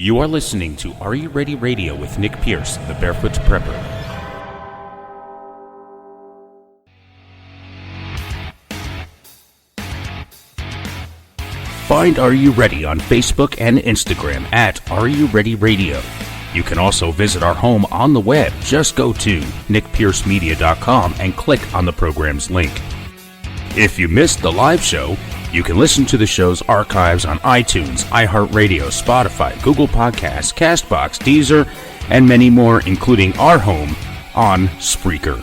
You are listening to Are You Ready Radio with Nick Pierce, the Barefoot Prepper. Find Are You Ready on Facebook and Instagram at Are You Ready Radio. You can also visit our home on the web. Just go to nickpiercemedia.com and click on the program's link. If you missed the live show, you can listen to the show's archives on iTunes, iHeartRadio, Spotify, Google Podcasts, CastBox, Deezer, and many more, including our home on Spreaker.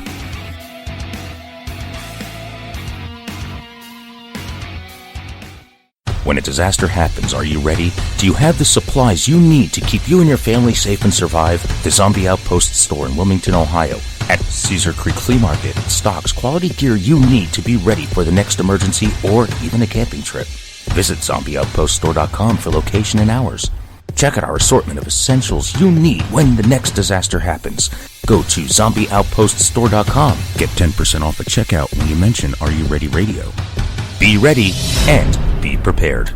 When a disaster happens, are you ready? Do you have the supplies you need to keep you and your family safe and survive? The Zombie Outpost store in Wilmington, Ohio, at Cedar Creek Flea Market, stocks quality gear you need to be ready for the next emergency or even a camping trip. Visit zombieoutpoststore.com for location and hours. Check out our assortment of essentials you need when the next disaster happens. Go to zombieoutpoststore.com. Get 10% off at checkout when you mention Are You Ready Radio. Be ready and be prepared.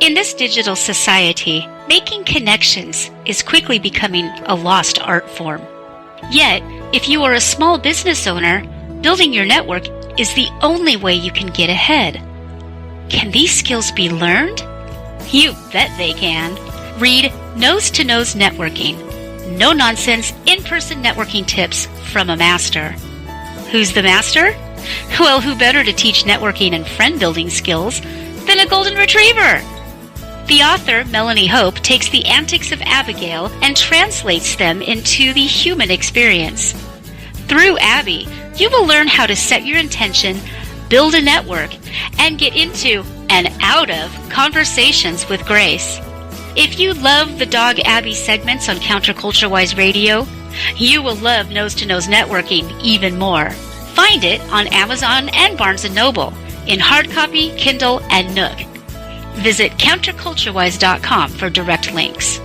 In this digital society, making connections is quickly becoming a lost art form. Yet, if you are a small business owner, building your network is the only way you can get ahead. Can these skills be learned? You bet they can. Read Nose to Nose Networking. No-nonsense, in-person networking tips from a master. Who's the master? Well, who better to teach networking and friend-building skills than a golden retriever? The author, Melanie Hope, takes the antics of Abigail and translates them into the human experience. Through Abby, you will learn how to set your intention, build a network, and get into and out of conversations with grace. If you love the Dog Abby segments on Counterculture-Wise Radio, you will love Nose to Nose Networking even more. Find it on Amazon and Barnes & Noble in hard copy, Kindle, and Nook. Visit counterculturewise.com for direct links.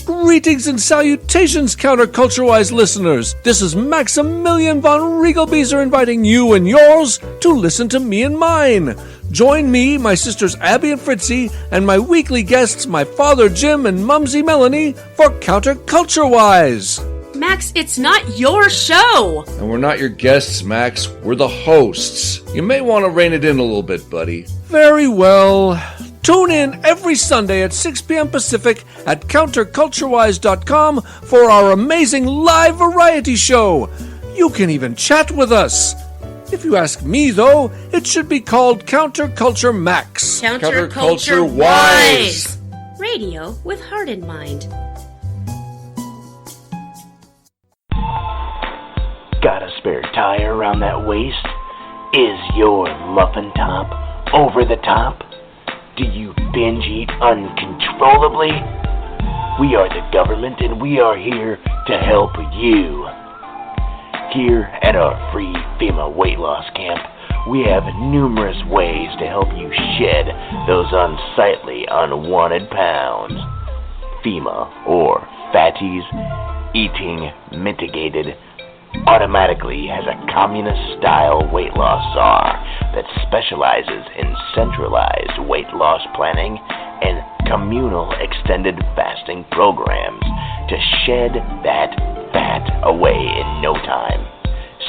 Greetings and salutations, Counterculture-Wise listeners. This is Maximilian von Riegelbieser inviting you and yours to listen to me and mine. Join me, my sisters Abby and Fritzy, and my weekly guests, my father Jim and Mumsy Melanie, for Counterculture-Wise. Max, it's not your show! And we're not your guests, Max. We're the hosts. You may want to rein it in a little bit, buddy. Very well. Tune in every Sunday at 6 p.m. Pacific at counterculturewise.com for our amazing live variety show. You can even chat with us. If you ask me, though, it should be called Counterculture Max. Counterculture Wise! Radio with heart in mind. Got a spare tire around that waist? Is your muffin top over the top? Do you binge eat uncontrollably? We are the government and we are here to help you. Here at our free FEMA weight loss camp, we have numerous ways to help you shed those unsightly, unwanted pounds. FEMA, or Fatties Eating Mitigated, automatically has a communist-style weight loss czar that specializes in centralized weight loss planning and communal extended fasting programs to shed that fat away in no time.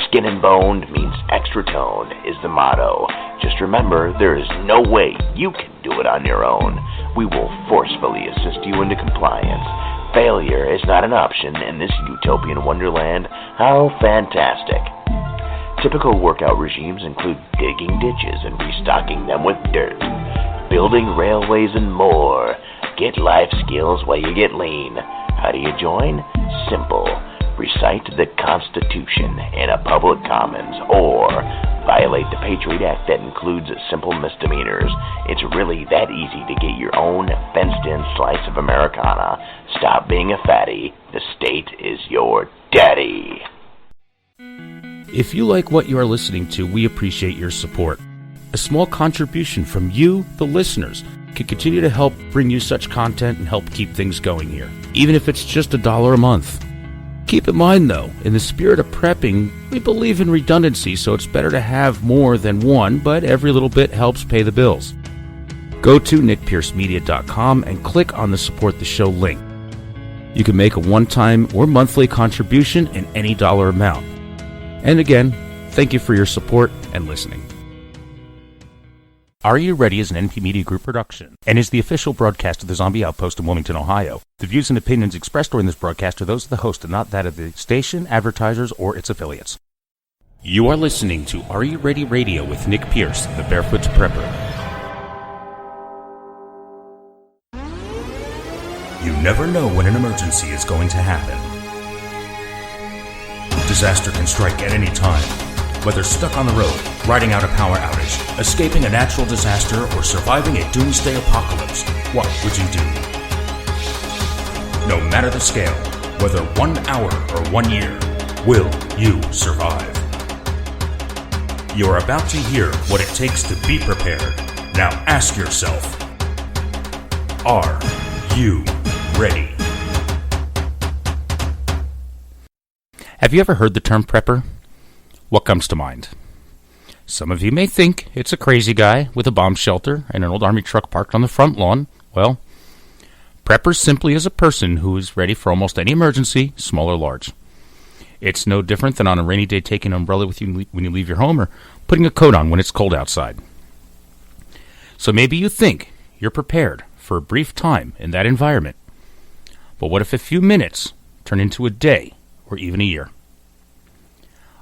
Skin and boned means extra toned is the motto. Just remember, there is no way you can do it on your own. We will forcefully assist you into compliance. Failure is not an option in this utopian wonderland. How fantastic. Typical workout regimes include digging ditches and restocking them with dirt, building railways and more. Get life skills while you get lean. How do you join? Simple. Recite the Constitution in a public commons or violate the Patriot Act that includes simple misdemeanors. It's really that easy to get your own fenced-in slice of Americana. Stop being a fatty. The state is your daddy. If you like what you are listening to, we appreciate your support. A small contribution from you, the listeners, can continue to help bring you such content and help keep things going here, even if it's just $1 a month. Keep in mind, though, in the spirit of prepping, we believe in redundancy, so it's better to have more than one, but every little bit helps pay the bills. Go to nickpiercemedia.com and click on the Support the Show link. You can make a one-time or monthly contribution in any dollar amount. And again, thank you for your support and listening. Are You Ready is an NP Media Group production and is the official broadcast of the Zombie Outpost in Wilmington, Ohio. The views and opinions expressed during this broadcast are those of the host and not that of the station, advertisers, or its affiliates. You are listening to Are You Ready Radio with Nick Pierce, the Barefoot Prepper. You never know when an emergency is going to happen. Disaster can strike at any time. Whether stuck on the road, riding out a power outage, escaping a natural disaster, or surviving a doomsday apocalypse, what would you do? No matter the scale, whether 1 hour or 1 year, will you survive? You're about to hear what it takes to be prepared. Now ask yourself, are you ready? Have you ever heard the term prepper? What comes to mind? Some of you may think it's a crazy guy with a bomb shelter and an old army truck parked on the front lawn. Well, prepper simply is a person who is ready for almost any emergency, small or large. It's no different than on a rainy day taking an umbrella with you when you leave your home or putting a coat on when it's cold outside. So maybe you think you're prepared for a brief time in that environment. But what if a few minutes turn into a day or even a year?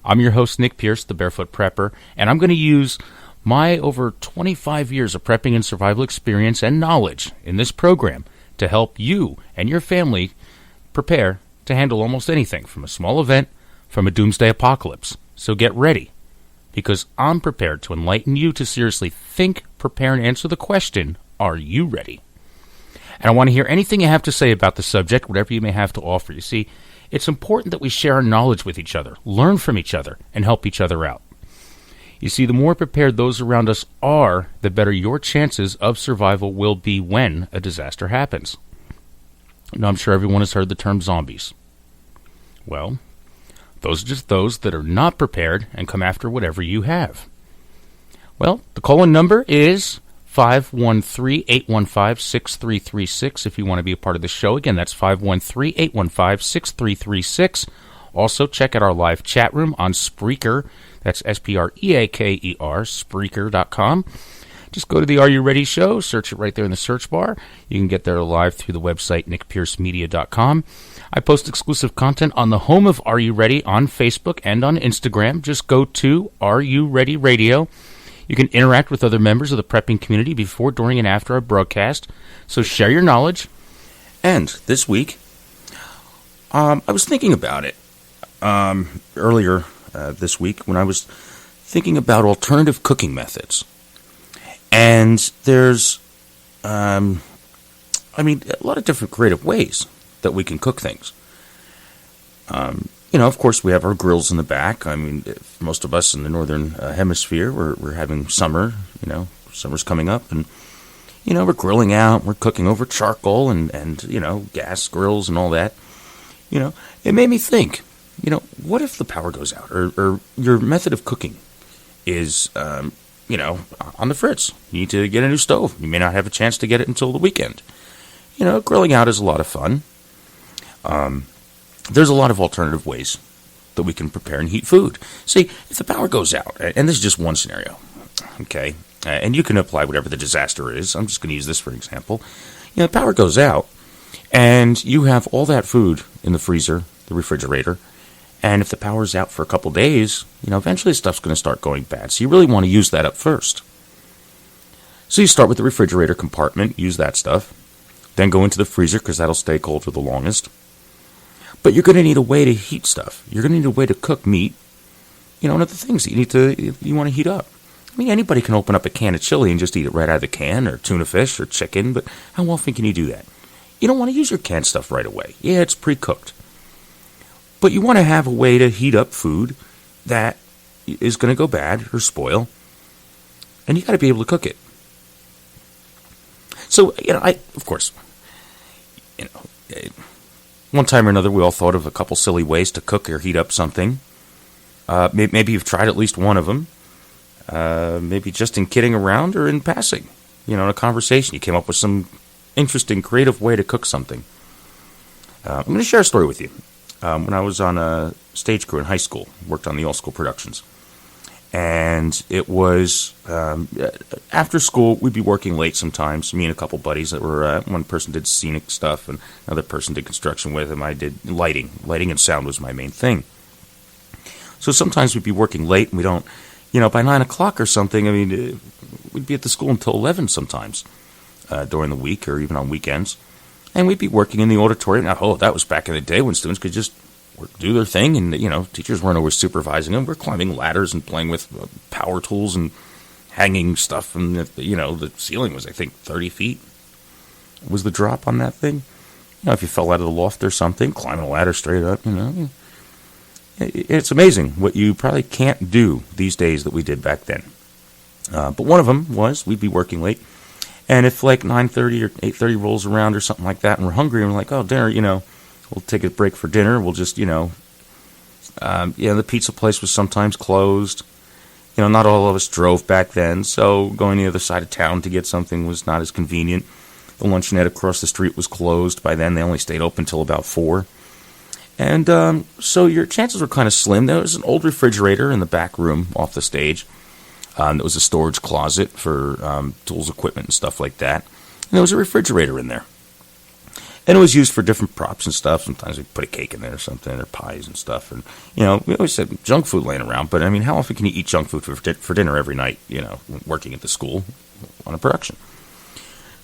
I'm your host, Nick Pierce, the Barefoot Prepper, and I'm going to use my over 25 years of prepping and survival experience and knowledge in this program to help you and your family prepare to handle almost anything from a small event from a doomsday apocalypse. So get ready, because I'm prepared to enlighten you to seriously think, prepare, and answer the question, are you ready? And I want to hear anything you have to say about the subject, whatever you may have to offer. You see, it's important that we share our knowledge with each other, learn from each other, and help each other out. You see, the more prepared those around us are, the better your chances of survival will be when a disaster happens. Now, I'm sure everyone has heard the term zombies. Well, those are just those that are not prepared and come after whatever you have. Well, the call-in number is 513-815-6336 if you want to be a part of the show. Again, that's 513-815-6336. Also, check out our live chat room on Spreaker. That's Spreaker, Spreaker.com. Just go to the Are You Ready show, search it right there in the search bar. You can get there live through the website, nickpiercemedia.com. I post exclusive content on the home of Are You Ready on Facebook and on Instagram. Just go to Are You Ready Radio. You can interact with other members of the prepping community before, during, and after our broadcast. So share your knowledge. And this week, I was thinking about it earlier this week when I was thinking about alternative cooking methods. And there's, a lot of different creative ways that we can cook things. Of course, we have our grills in the back. I mean, for most of us in the northern hemisphere, we're having summer. Summer's coming up, and we're grilling out. We're cooking over charcoal and gas grills and all that. It made me think. What if the power goes out, or your method of cooking is, on the fritz? You need to get a new stove. You may not have a chance to get it until the weekend. Grilling out is a lot of fun. There's a lot of alternative ways that we can prepare and heat food. See, if the power goes out, and this is just one scenario, okay, and you can apply whatever the disaster is. I'm just going to use this for example. The power goes out, and you have all that food in the freezer, the refrigerator, and if the power's out for a couple days, eventually stuff's going to start going bad. So you really want to use that up first. So you start with the refrigerator compartment, use that stuff, then go into the freezer because that'll stay cold for the longest. But you're going to need a way to heat stuff. You're going to need a way to cook meat, and other things that you want to heat up. I mean, anybody can open up a can of chili and just eat it right out of the can, or tuna fish, or chicken, but how often can you do that? You don't want to use your canned stuff right away. Yeah, it's pre-cooked. But you want to have a way to heat up food that is going to go bad or spoil, and you got to be able to cook it. So, one time or another, we all thought of a couple silly ways to cook or heat up something. Maybe you've tried at least one of them. Maybe just in kidding around or in passing. In a conversation, you came up with some interesting, creative way to cook something. I'm going to share a story with you. When I was on a stage crew in high school, worked on the all-school productions. And it was, after school, we'd be working late sometimes, me and a couple buddies that were, one person did scenic stuff, and another person did construction with him. I did lighting. Lighting and sound was my main thing. So sometimes we'd be working late, and we don't, by 9 o'clock or something, we'd be at the school until 11 sometimes, during the week or even on weekends. And we'd be working in the auditorium. Now, that was back in the day when students could just do their thing, and teachers weren't always supervising them. We're climbing ladders and playing with power tools and hanging stuff from the ceiling was, I think, 30 feet was the drop on that thing. If you fell out of the loft or something, climbing a ladder straight up, it's amazing what you probably can't do these days that we did back then. But one of them was we'd be working late, and if like 9:30 or 8:30 rolls around or something like that, and we're hungry and we're like, dinner, we'll take a break for dinner. We'll just, the pizza place was sometimes closed. Not all of us drove back then, so going to the other side of town to get something was not as convenient. The luncheonette across the street was closed by then. They only stayed open until about 4. And so your chances were kind of slim. There was an old refrigerator in the back room off the stage. There was a storage closet for tools, equipment, and stuff like that. And there was a refrigerator in there. And it was used for different props and stuff. Sometimes we'd put a cake in there or something, or pies and stuff. And, we always said junk food laying around. But, how often can you eat junk food for dinner every night, working at the school on a production?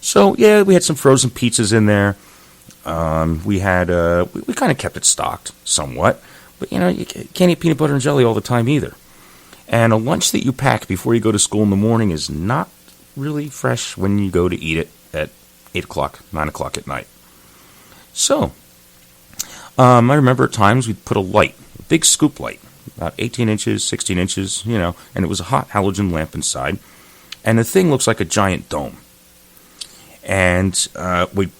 So, yeah, we had some frozen pizzas in there. We had, we kind of kept it stocked somewhat. But, you can't eat peanut butter and jelly all the time either. And a lunch that you pack before you go to school in the morning is not really fresh when you go to eat it at 8 o'clock, 9 o'clock at night. So, I remember at times we'd put a big scoop light, about 18 inches, 16 inches, and it was a hot halogen lamp inside, and the thing looks like a giant dome. And we'd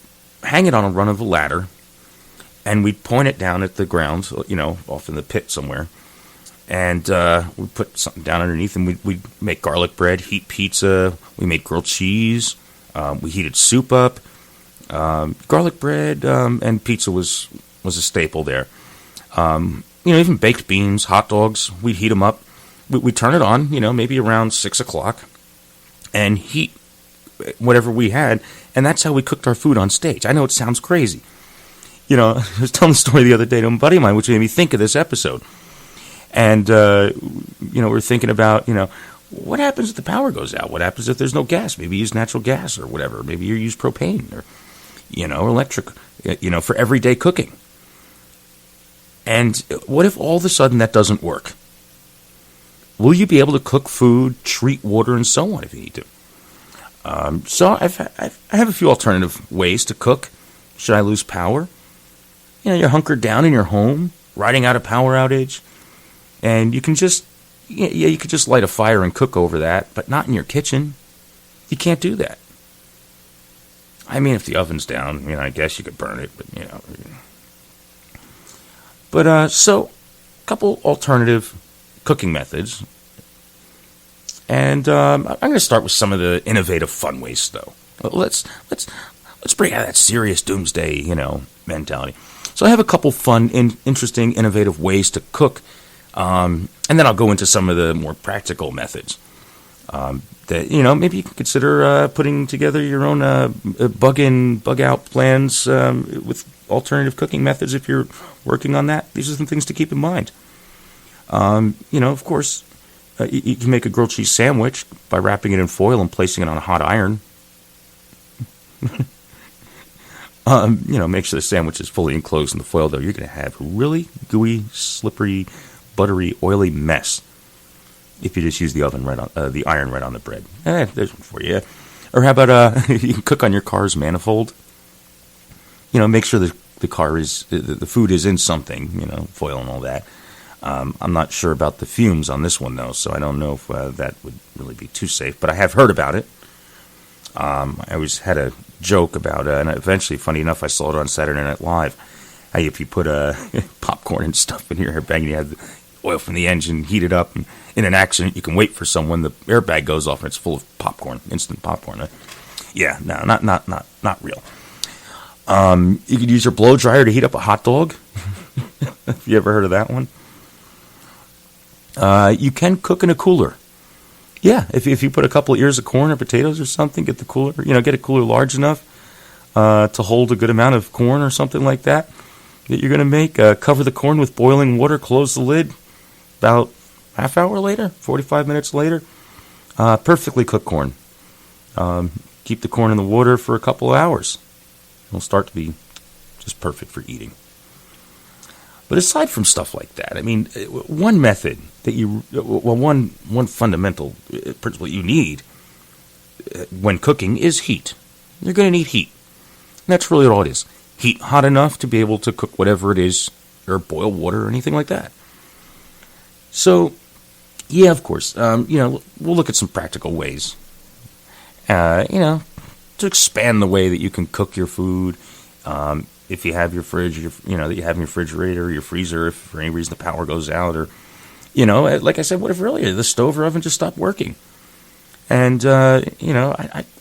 hang it on a run of a ladder, and we'd point it down at the ground, off in the pit somewhere, and we'd put something down underneath, and we'd make garlic bread, heat pizza, we made grilled cheese, we heated soup up. Garlic bread and pizza was a staple there. Even baked beans, hot dogs, we'd heat them up. We'd turn it on, maybe around 6 o'clock, and heat whatever we had, and that's how we cooked our food on stage. I know it sounds crazy. I was telling the story the other day to a buddy of mine, which made me think of this episode. And, we're thinking about, what happens if the power goes out? What happens if there's no gas? Maybe you use natural gas or whatever. Maybe you use propane or electric, for everyday cooking. And what if all of a sudden that doesn't work? Will you be able to cook food, treat water, and so on if you need to? So I have a few alternative ways to cook. Should I lose power? You're hunkered down in your home, riding out a power outage, and you can just, you could just light a fire and cook over that, but not in your kitchen. You can't do that. If the oven's down, I guess you could burn it, but, But, so, a couple alternative cooking methods. And I'm going to start with some of the innovative, fun ways, though. Let's break out of that serious doomsday, mentality. So I have a couple fun, interesting, innovative ways to cook. And then I'll go into some of the more practical methods. That, maybe you can consider putting together your own bug-in, bug-out plans with alternative cooking methods if you're working on that. These are some things to keep in mind. Of course, you can make a grilled cheese sandwich by wrapping it in foil and placing it on a hot iron. Make sure the sandwich is fully enclosed in the foil, though. You're going to have a really gooey, slippery, buttery, oily mess if you just use the oven the iron right on the bread. There's one for you. Or how about you can cook on your car's manifold? Make sure the car is the food is in something, foil and all that. I'm not sure about the fumes on this one though, so I don't know if that would really be too safe. But I have heard about it. I always had a joke about, and eventually, funny enough, I saw it on Saturday Night Live. if you put popcorn and stuff in your airbag and you have the oil from the engine heated up, and in an accident you can wait for someone, the airbag goes off and it's full of popcorn, instant popcorn. Yeah, no, not real. You could use your blow dryer to heat up a hot dog. Have you ever heard of that one? You can cook in a cooler. Yeah, if you put a couple of ears of corn or potatoes or something, get the cooler, get a cooler large enough to hold a good amount of corn or something like that you're going to make. Cover the corn with boiling water, close the lid. About half hour later, 45 minutes later, perfectly cooked corn. Keep the corn in the water for a couple of hours. It'll start to be just perfect for eating. But aside from stuff like that, I mean, one method that one fundamental principle you need when cooking is heat. You're going to need heat. And that's really all it is. Heat hot enough to be able to cook whatever it is, or boil water or anything like that. So, yeah, of course, we'll look at some practical ways, to expand the way that you can cook your food. If you have your fridge, that you have in your refrigerator, your freezer, if for any reason the power goes out, or, like I said, what if earlier the stove or oven just stopped working? And, I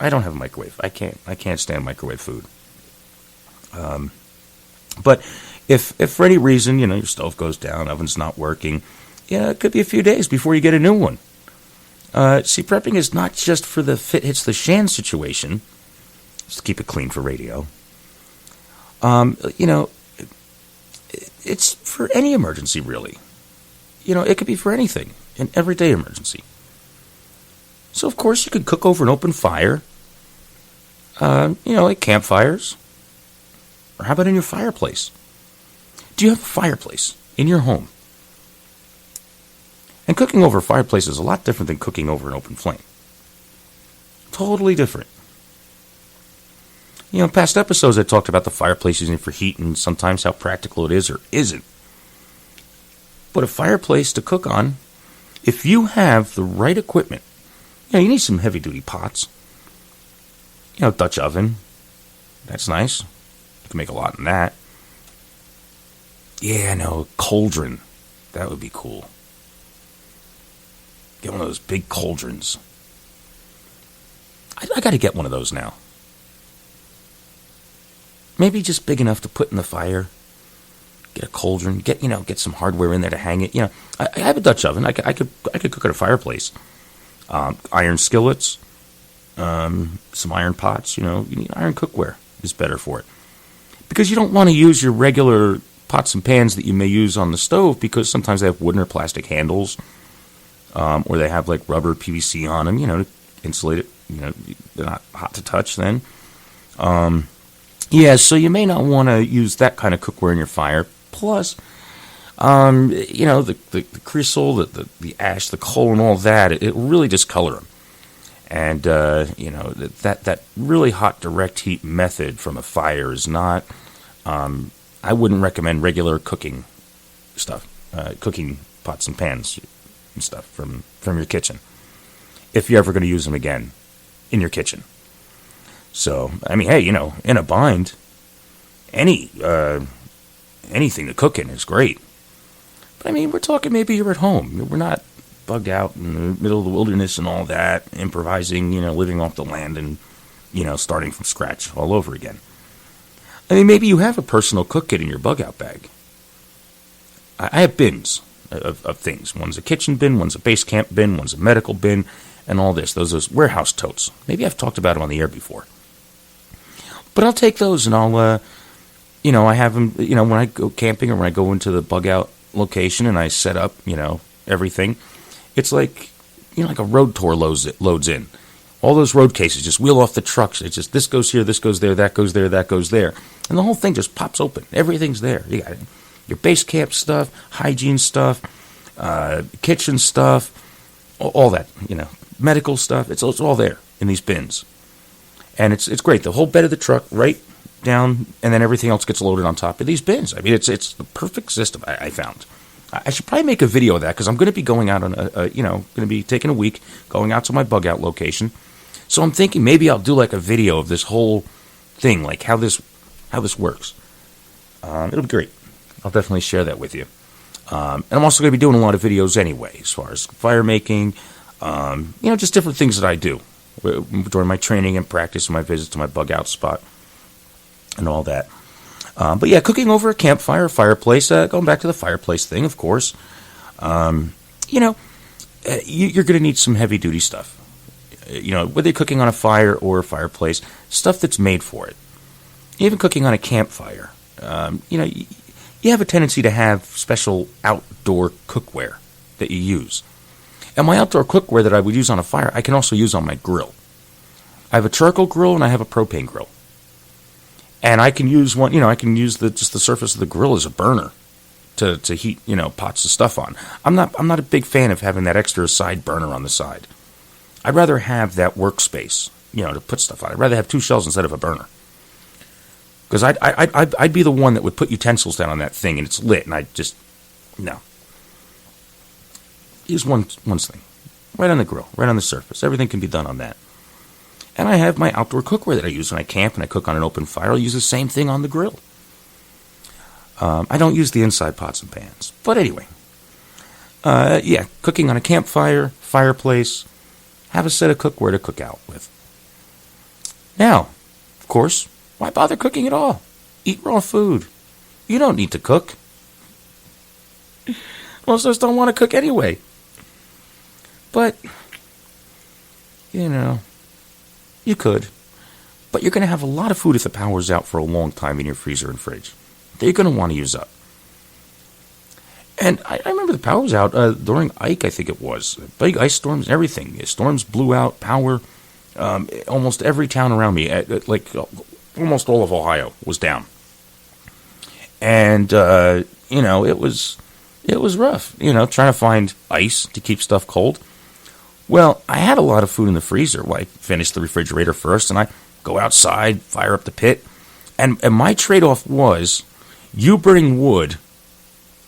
don't have a microwave. I can't stand microwave food. But if for any reason, your stove goes down, oven's not working, it could be a few days before you get a new one. See, prepping is not just for the fit hits the shan situation, just to keep it clean for radio. It's for any emergency, really. It could be for anything, an everyday emergency. So, of course, you could cook over an open fire, like campfires. Or how about in your fireplace? Do you have a fireplace in your home? And cooking over a fireplace is a lot different than cooking over an open flame. Totally different. In past episodes I talked about the fireplace using for heat and sometimes how practical it is or isn't. But a fireplace to cook on, if you have the right equipment, you need some heavy-duty pots. Dutch oven. That's nice. You can make a lot in that. Yeah, no, cauldron. That would be cool. Get one of those big cauldrons. I got to get one of those now. Maybe just big enough to put in the fire. Get a cauldron. Get some hardware in there to hang it. I have a Dutch oven. I could cook at a fireplace. Iron skillets. Some iron pots. You need iron cookware is better for it. Because you don't want to use your regular pots and pans that you may use on the stove, because sometimes they have wooden or plastic handles, or they have like rubber PVC on them, to insulate it. They're not hot to touch then. So you may not want to use that kind of cookware in your fire. Plus, the cresol, the ash, the coal, and all that, it really discolor them. And, that really hot direct heat method from a fire is not, I wouldn't recommend regular cooking stuff, cooking pots and pans and stuff from your kitchen, if you're ever going to use them again in your kitchen. So, I mean, hey, in a bind, anything to cook in is great. But, I mean, we're talking maybe you're at home. We're not bugged out in the middle of the wilderness and all that, improvising, living off the land and, starting from scratch all over again. I mean, maybe you have a personal cook kit in your bug-out bag. I have bins of things. One's a kitchen bin, one's a base camp bin, one's a medical bin, and all this. Those warehouse totes. Maybe I've talked about them on the air before. But I'll take those and I'll, I have them, when I go camping or when I go into the bug-out location and I set up, everything. It's like, like a road tour loads in. All those road cases just wheel off the trucks. It's just, this goes here, this goes there, that goes there, that goes there. And the whole thing just pops open. Everything's there. You got your base camp stuff, hygiene stuff, kitchen stuff, all that, medical stuff. It's all there in these bins. And it's great. The whole bed of the truck right down, and then everything else gets loaded on top of these bins. I mean, it's the perfect system, I found. I should probably make a video of that, because I'm going to be going out on going to be taking a week, going out to my bug out location. So I'm thinking maybe I'll do like a video of this whole thing, like how this works. It'll be great. I'll definitely share that with you. And I'm also going to be doing a lot of videos anyway, as far as fire making, just different things that I do during my training and practice and my visits to my bug out spot and all that. But yeah, cooking over a campfire, fireplace, going back to the fireplace thing, of course. You're going to need some heavy duty stuff. Whether you're cooking on a fire or a fireplace, stuff that's made for it. Even cooking on a campfire, you have a tendency to have special outdoor cookware that you use. And my outdoor cookware that I would use on a fire, I can also use on my grill. I have a charcoal grill and I have a propane grill. And I can use one, I can use just the surface of the grill as a burner to heat, pots of stuff on. I'm not a big fan of having that extra side burner on the side. I'd rather have that workspace, to put stuff on. I'd rather have two shells instead of a burner. Because I'd be the one that would put utensils down on that thing and it's lit, and no. Use one thing, right on the grill, right on the surface. Everything can be done on that. And I have my outdoor cookware that I use when I camp and I cook on an open fire. I'll use the same thing on the grill. I don't use the inside pots and pans. But anyway, cooking on a campfire, fireplace, have a set of cookware to cook out with. Now, of course, why bother cooking at all? Eat raw food. You don't need to cook. Most of us don't want to cook anyway. But, you could. But you're going to have a lot of food if the power's out for a long time in your freezer and fridge that you're going to want to use up. And I remember the power was out during Ike, I think it was. Big ice storms and everything. Storms blew out power. Almost every town around me, almost all of Ohio, was down. And, it was rough, trying to find ice to keep stuff cold. Well, I had a lot of food in the freezer. Well, I finished the refrigerator first, and I go outside, fire up the pit. And my trade-off was, you bring wood,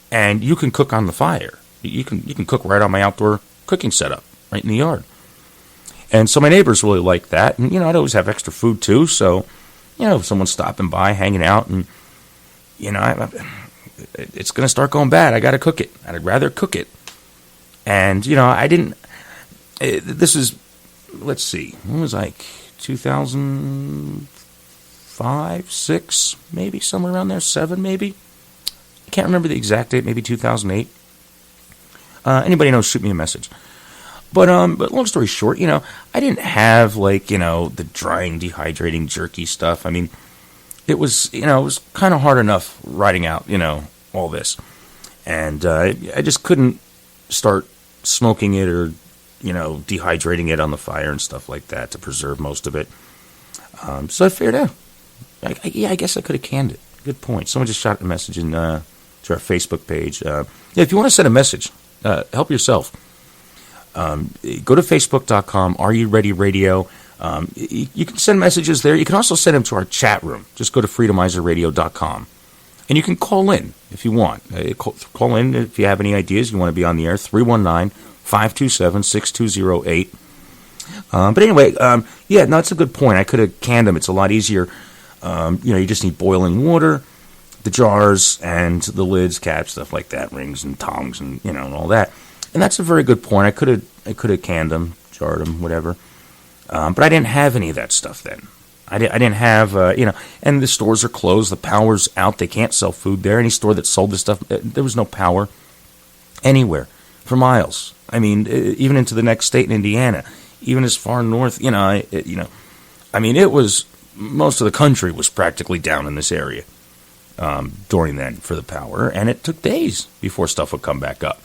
and you can cook on the fire. You can cook right on my outdoor cooking setup, right in the yard. And so my neighbors really liked that. And, I'd always have extra food, too. So, if someone's stopping by, hanging out, and, it's going to start going bad. I got to cook it. I'd rather cook it. And, I didn't... This is, let's see, when was I? 2005, 6, maybe, somewhere around there, 7, maybe? I can't remember the exact date, maybe 2008. Anybody knows, shoot me a message. But long story short, I didn't have, the drying, dehydrating, jerky stuff. I mean, it was kind of hard enough writing out, all this. And I just couldn't start smoking it or, dehydrating it on the fire and stuff like that to preserve most of it. So I figured out, I guess I could have canned it. Good point. Someone just shot a message to our Facebook page. If you want to send a message, help yourself. Go to facebook.com, Are You Ready Radio. You can send messages there. You can also send them to our chat room. Just go to freedomizerradio.com. And you can call in if you want. Call in if you have any ideas. You want to be on the air, 319-527-6208. But anyway, it's a good point. I could have canned them. It's a lot easier. You just need boiling water, the jars, and the lids, caps, stuff like that, rings and tongs, and and all that. And that's a very good point. I could have canned them, jarred them, whatever. But I didn't have any of that stuff then. I didn't have, and the stores are closed. The power's out. They can't sell food there. Any store that sold this stuff, there was no power anywhere for miles. I mean, even into the next state in Indiana, even as far north, it was, most of the country was practically down in this area during then for the power, and it took days before stuff would come back up.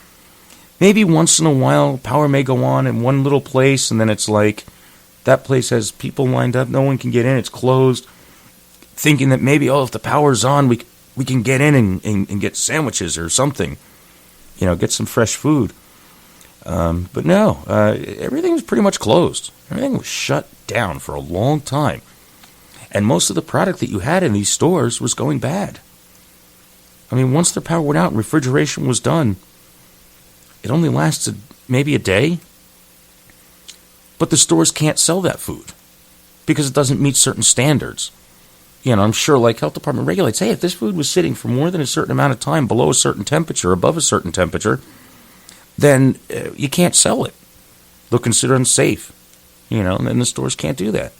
Maybe once in a while, power may go on in one little place, and then it's like, that place has people lined up, no one can get in, it's closed, thinking that maybe, if the power's on, we can get in and get sandwiches or something, get some fresh food. But no, everything was pretty much closed. Everything was shut down for a long time. And most of the product that you had in these stores was going bad. I mean, once the power went out and refrigeration was done, it only lasted maybe a day. But the stores can't sell that food because it doesn't meet certain standards. I'm sure like health department regulates, hey, if this food was sitting for more than a certain amount of time below a certain temperature, above a certain temperature, then you can't sell it. They'll consider it unsafe, and then the stores can't do that.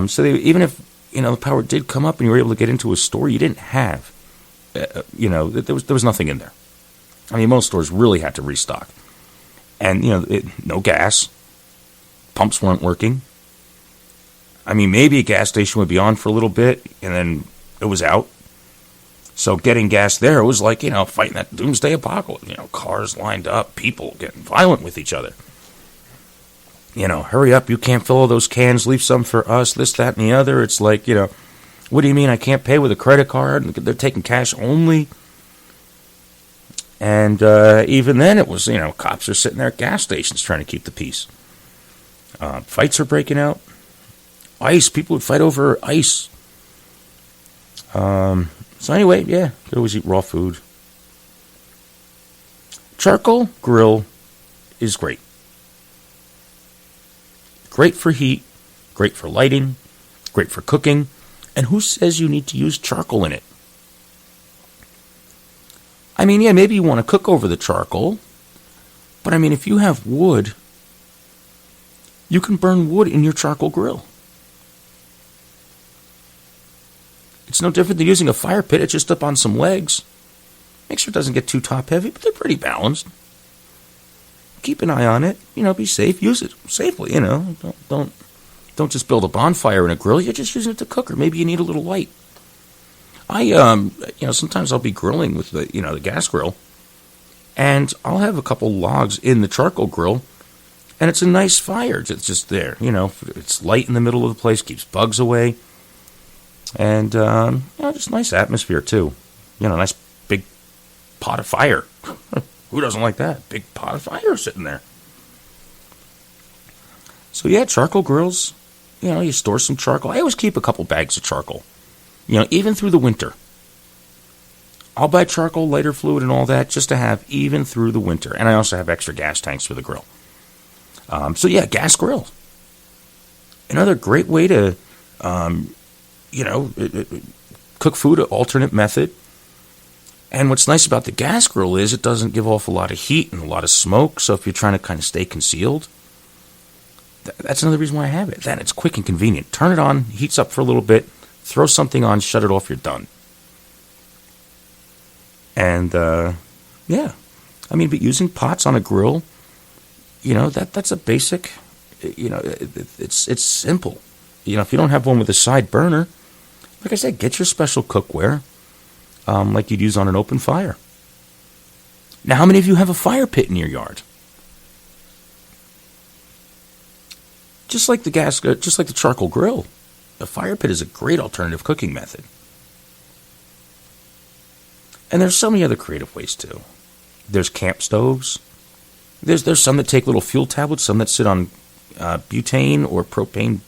So even if, the power did come up and you were able to get into a store, you didn't have, there was nothing in there. I mean, most stores really had to restock. And, no gas. Pumps weren't working. I mean, maybe a gas station would be on for a little bit, and then it was out. So getting gas there was like, fighting that doomsday apocalypse. Cars lined up, people getting violent with each other. Hurry up, you can't fill all those cans, leave some for us, this, that, and the other. It's like, what do you mean I can't pay with a credit card? They're taking cash only. And even then it was, cops are sitting there at gas stations trying to keep the peace. Fights are breaking out. Ice, people would fight over ice. So anyway, yeah, could always eat raw food. Charcoal grill is great. Great for heat, great for lighting, great for cooking. And who says you need to use charcoal in it? I mean, yeah, maybe you want to cook over the charcoal. But I mean, if you have wood, you can burn wood in your charcoal grill. It's no different than using a fire pit. It's just up on some legs. Make sure it doesn't get too top heavy, but they're pretty balanced. Keep an eye on it. Be safe. Use it safely. Don't just build a bonfire in a grill. You're just using it to cook, or maybe you need a little light. Sometimes I'll be grilling with the gas grill, and I'll have a couple logs in the charcoal grill, and it's a nice fire. It's just there. It's light in the middle of the place, keeps bugs away. And, just nice atmosphere, too. Nice big pot of fire. Who doesn't like that? Big pot of fire sitting there. So, yeah, charcoal grills. You store some charcoal. I always keep a couple bags of charcoal. Even through the winter. I'll buy charcoal, lighter fluid, and all that just to have even through the winter. And I also have extra gas tanks for the grill. Gas grill. Another great way to... cook food, an alternate method. And what's nice about the gas grill is it doesn't give off a lot of heat and a lot of smoke. So if you're trying to kind of stay concealed, that's another reason why I have it. Then it's quick and convenient. Turn it on, heats up for a little bit, throw something on, shut it off, you're done. And, but using pots on a grill, that's a basic, it's simple. If you don't have one with a side burner, like I said, get your special cookware, like you'd use on an open fire. Now, how many of you have a fire pit in your yard? Just like the charcoal grill, a fire pit is a great alternative cooking method. And there's so many other creative ways too. There's camp stoves. There's some that take little fuel tablets, some that sit on butane or propane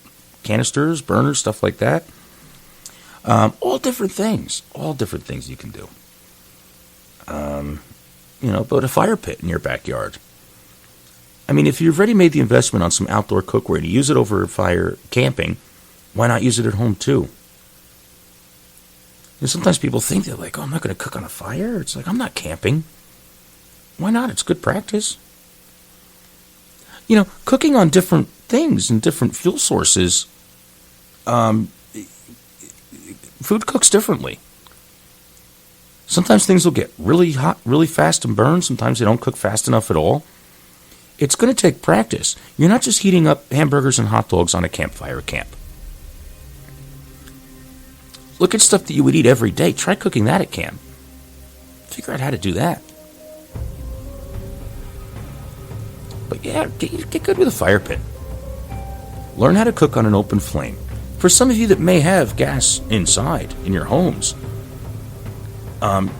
canisters, burners, stuff like that. All different things you can do. But a fire pit in your backyard. I mean, if you've already made the investment on some outdoor cookware and you use it over fire camping, why not use it at home too? Sometimes people think they're like, I'm not going to cook on a fire. It's like, I'm not camping. Why not? It's good practice. Cooking on different things and different fuel sources, food cooks differently. Sometimes things will get really hot, really fast and burn. Sometimes they don't cook fast enough at all. It's going to take practice. You're not just heating up hamburgers and hot dogs on a campfire at camp. Look at stuff that you would eat every day. Try cooking that at camp. Figure out how to do that. But yeah, get good with a fire pit. Learn how to cook on an open flame. For some of you that may have gas inside in your homes,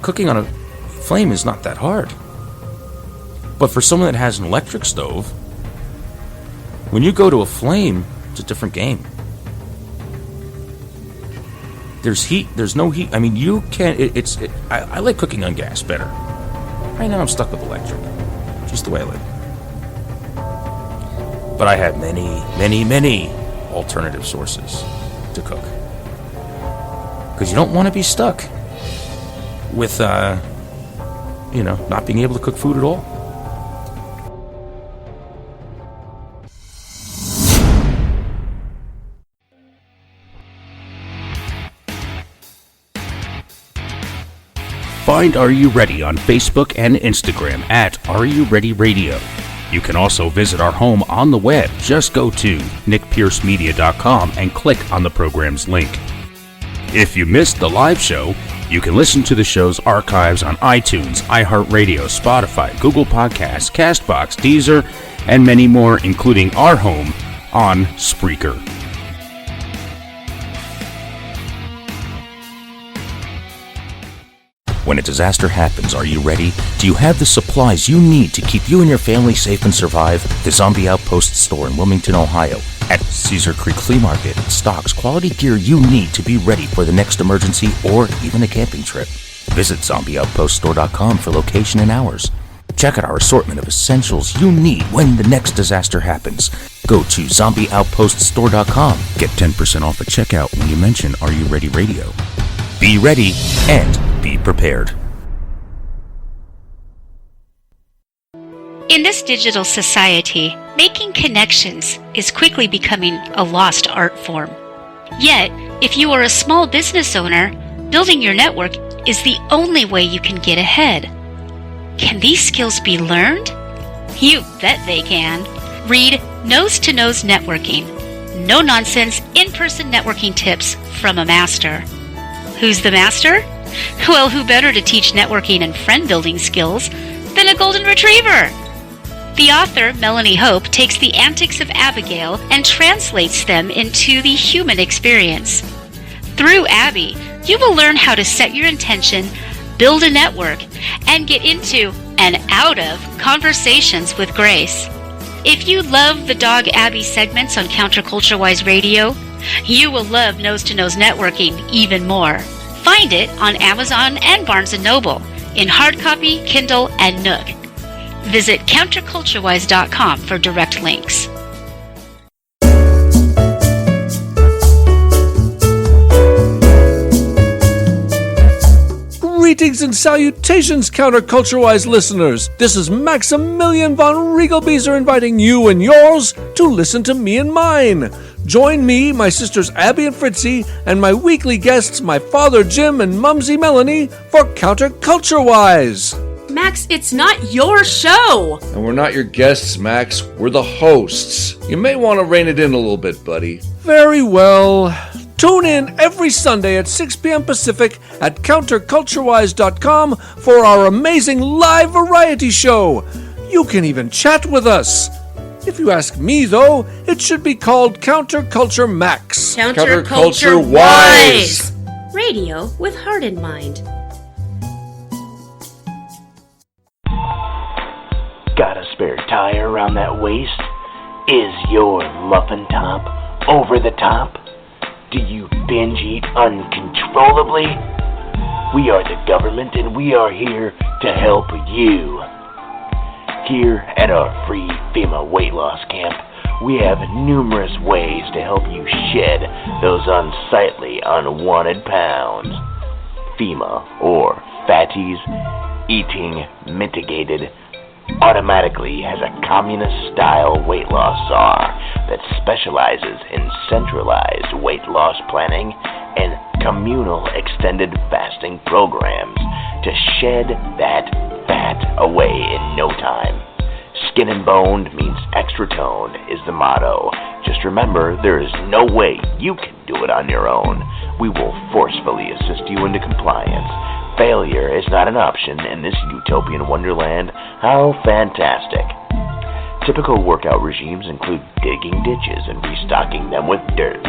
cooking on a flame is not that hard. But for someone that has an electric stove, when you go to a flame, it's a different game. There's heat. There's no heat. I mean, you can't... I like cooking on gas better. Right now I'm stuck with electric. Just the way I like it. But I have many, many, many alternative sources to cook. because you don't want to be stuck with, not being able to cook food at all. Find Are You Ready on Facebook and Instagram at Are You Ready Radio. You can also visit our home on the web. Just go to nickpiercemedia.com and click on the program's link. If you missed the live show, you can listen to the show's archives on iTunes, iHeartRadio, Spotify, Google Podcasts, CastBox, Deezer, and many more, including our home on Spreaker. When a disaster happens, are you ready? Do you have the supplies you need to keep you and your family safe and survive? The Zombie Outpost store in Wilmington, Ohio, at Cedar Creek Flea Market stocks quality gear you need to be ready for the next emergency or even a camping trip. Visit zombieoutpoststore.com for location and hours. Check out our assortment of essentials you need when the next disaster happens. Go to zombieoutpoststore.com. Get 10% off at checkout when you mention Are You Ready Radio. Be ready and be prepared. In this digital society, making connections is quickly becoming a lost art form. Yet, if you are a small business owner, building your network is the only way you can get ahead. Can these skills be learned? You bet they can. Read Nose to Nose Networking. No nonsense, in-person networking tips from a master. Who's the master? Well, who better to teach networking and friend-building skills than a golden retriever? The author, Melanie Hope, takes the antics of Abigail and translates them into the human experience. Through Abby, you will learn how to set your intention, build a network, and get into and out of conversations with grace. If you love the Dog Abby segments on Counterculture-Wise Radio, you will love Nose to Nose Networking even more. Find it on Amazon and Barnes & Noble in hard copy, Kindle, and Nook. Visit counterculturewise.com for direct links. Greetings and salutations, Counterculture-Wise listeners. This is Maximilian von Riegelbieser inviting you and yours to listen to me and mine. Join me, my sisters Abby and Fritzy, and my weekly guests, my father Jim and Mumsy Melanie, for Counterculture-Wise. Max, it's not your show! And we're not your guests, Max. We're the hosts. You may want to rein it in a little bit, buddy. Very well. Tune in every Sunday at 6 p.m. Pacific at counterculturewise.com for our amazing live variety show. You can even chat with us. If you ask me, though, it should be called Counterculture Max. Counterculture-Wise! Radio with heart in mind. Got a spare tire around that waist? Is your muffin top over the top? Do you binge eat uncontrollably? We are the government and we are here to help you. Here at our free FEMA weight loss camp, we have numerous ways to help you shed those unsightly, unwanted pounds. FEMA, or Fatties Eating Mitigated, automatically has a communist-style weight loss czar that specializes in centralized weight loss planning and communal extended fasting programs to shed that fat away in no time. Skin and boned means extra tone is the motto. Just remember, there is no way you can do it on your own. We will forcefully assist you into compliance. Failure is not an option in this utopian wonderland. How fantastic. Typical workout regimes include digging ditches and restocking them with dirt,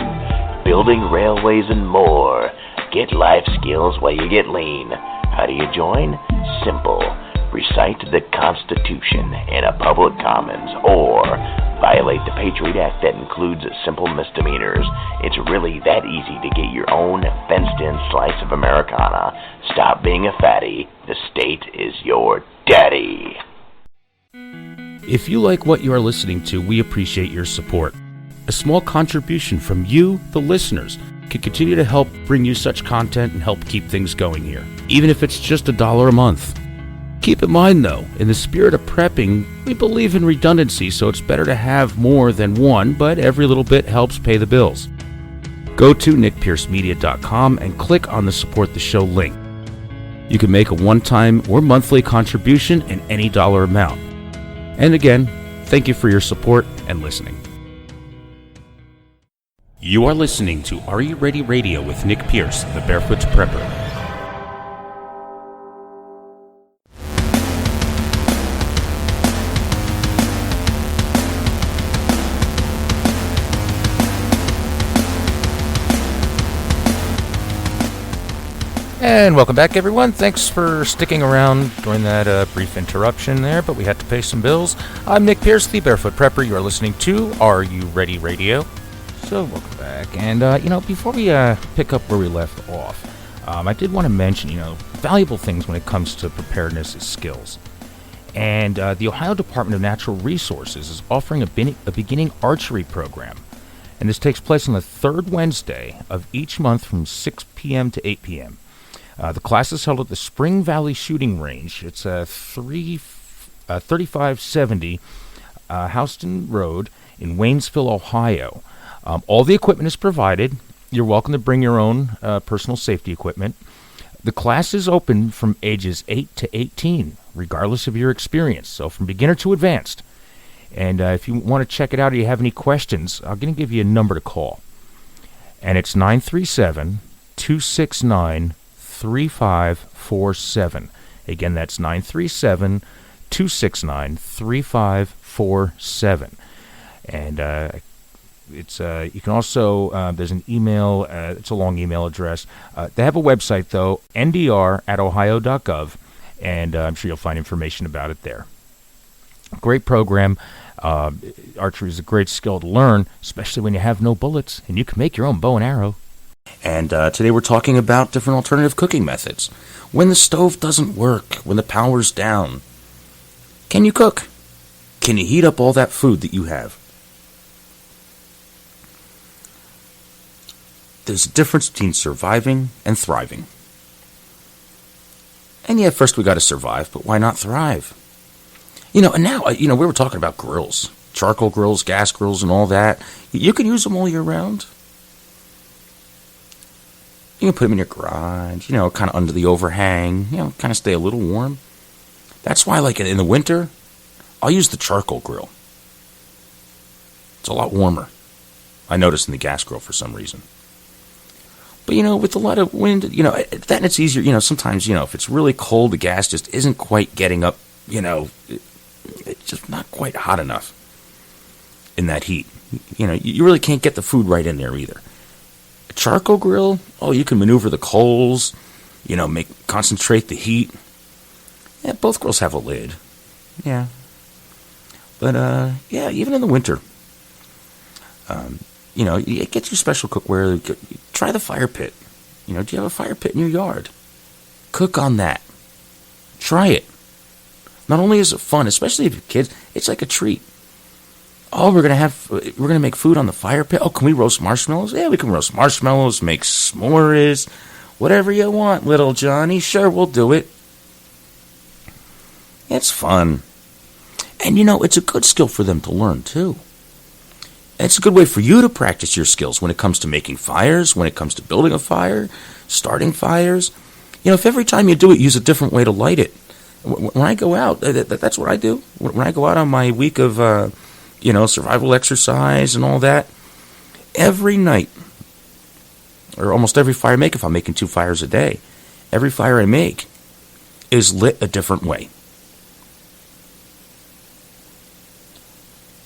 building railways and more. Get life skills while you get lean. How do you join? Simple. Recite the Constitution in a public commons or violate the Patriot Act that includes simple misdemeanors. It's really that easy to get your own fenced-in slice of Americana. Stop being a fatty. The state is your daddy. If you like what you are listening to, we appreciate your support. A small contribution from you, the listeners, can continue to help bring you such content and help keep things going here, even if it's just $1 a month. Keep in mind, though, in the spirit of prepping, we believe in redundancy, so it's better to have more than one, but every little bit helps pay the bills. Go to nickpiercemedia.com and click on the Support the Show link. You can make a one-time or monthly contribution in any dollar amount. And again, thank you for your support and listening. You are listening to Are You Ready Radio with Nick Pierce, the Barefoot Prepper. And welcome back, everyone. Thanks for sticking around during that brief interruption there, but we had to pay some bills. I'm Nick Pierce, the Barefoot Prepper. You are listening to Are You Ready Radio. So, welcome back. And, before we pick up where we left off, I did want to mention, valuable things when it comes to preparedness is skills. And the Ohio Department of Natural Resources is offering a beginning archery program. And this takes place on the third Wednesday of each month from 6 p.m. to 8 p.m. The class is held at the Spring Valley Shooting Range. It's 3570 Houston Road in Waynesville, Ohio. All the equipment is provided. You're welcome to bring your own personal safety equipment. The class is open from ages 8 to 18, regardless of your experience, so from beginner to advanced. And if you want to check it out or you have any questions, I'm going to give you a number to call. And it's 937-269-3547. Again, that's 937-269-3547. And it's you can also, there's an email, it's a long email address. They have a website, though, ndr@ohio.gov, and I'm sure you'll find information about it there. Great program. Archery is a great skill to learn, especially when you have no bullets, and you can make your own bow and arrow. And today we're talking about different alternative cooking methods. When the stove doesn't work, when the power's down, can you cook? Can you heat up all that food that you have? There's a difference between surviving and thriving. And yeah, first we got to survive, but why not thrive? And now, we were talking about grills, charcoal grills, gas grills, and all that. You can use them all year round. You can put them in your garage, kind of under the overhang, kind of stay a little warm. That's why, like in the winter, I'll use the charcoal grill. It's a lot warmer. I noticed in the gas grill for some reason. But, with a lot of wind, then it's easier, sometimes, if it's really cold, the gas just isn't quite getting up, it's just not quite hot enough in that heat. You really can't get the food right in there either. A charcoal grill, you can maneuver the coals, concentrate the heat. Yeah, both grills have a lid. Yeah. But, even in the winter, you get your special cookware. Try the fire pit. Do you have a fire pit in your yard? Cook on that. Try it. Not only is it fun, especially if you're kids, it's like a treat. We're gonna make food on the fire pit. Can we roast marshmallows? Yeah, we can roast marshmallows, make s'mores, whatever you want, little Johnny. Sure, we'll do it. It's fun. And it's a good skill for them to learn too. It's a good way for you to practice your skills when it comes to making fires, when it comes to building a fire, starting fires. If every time you do it, use a different way to light it. When I go out, that's what I do. When I go out on my week of, survival exercise and all that, every night, or almost every fire I make, if I'm making 2 fires a day, every fire I make is lit a different way.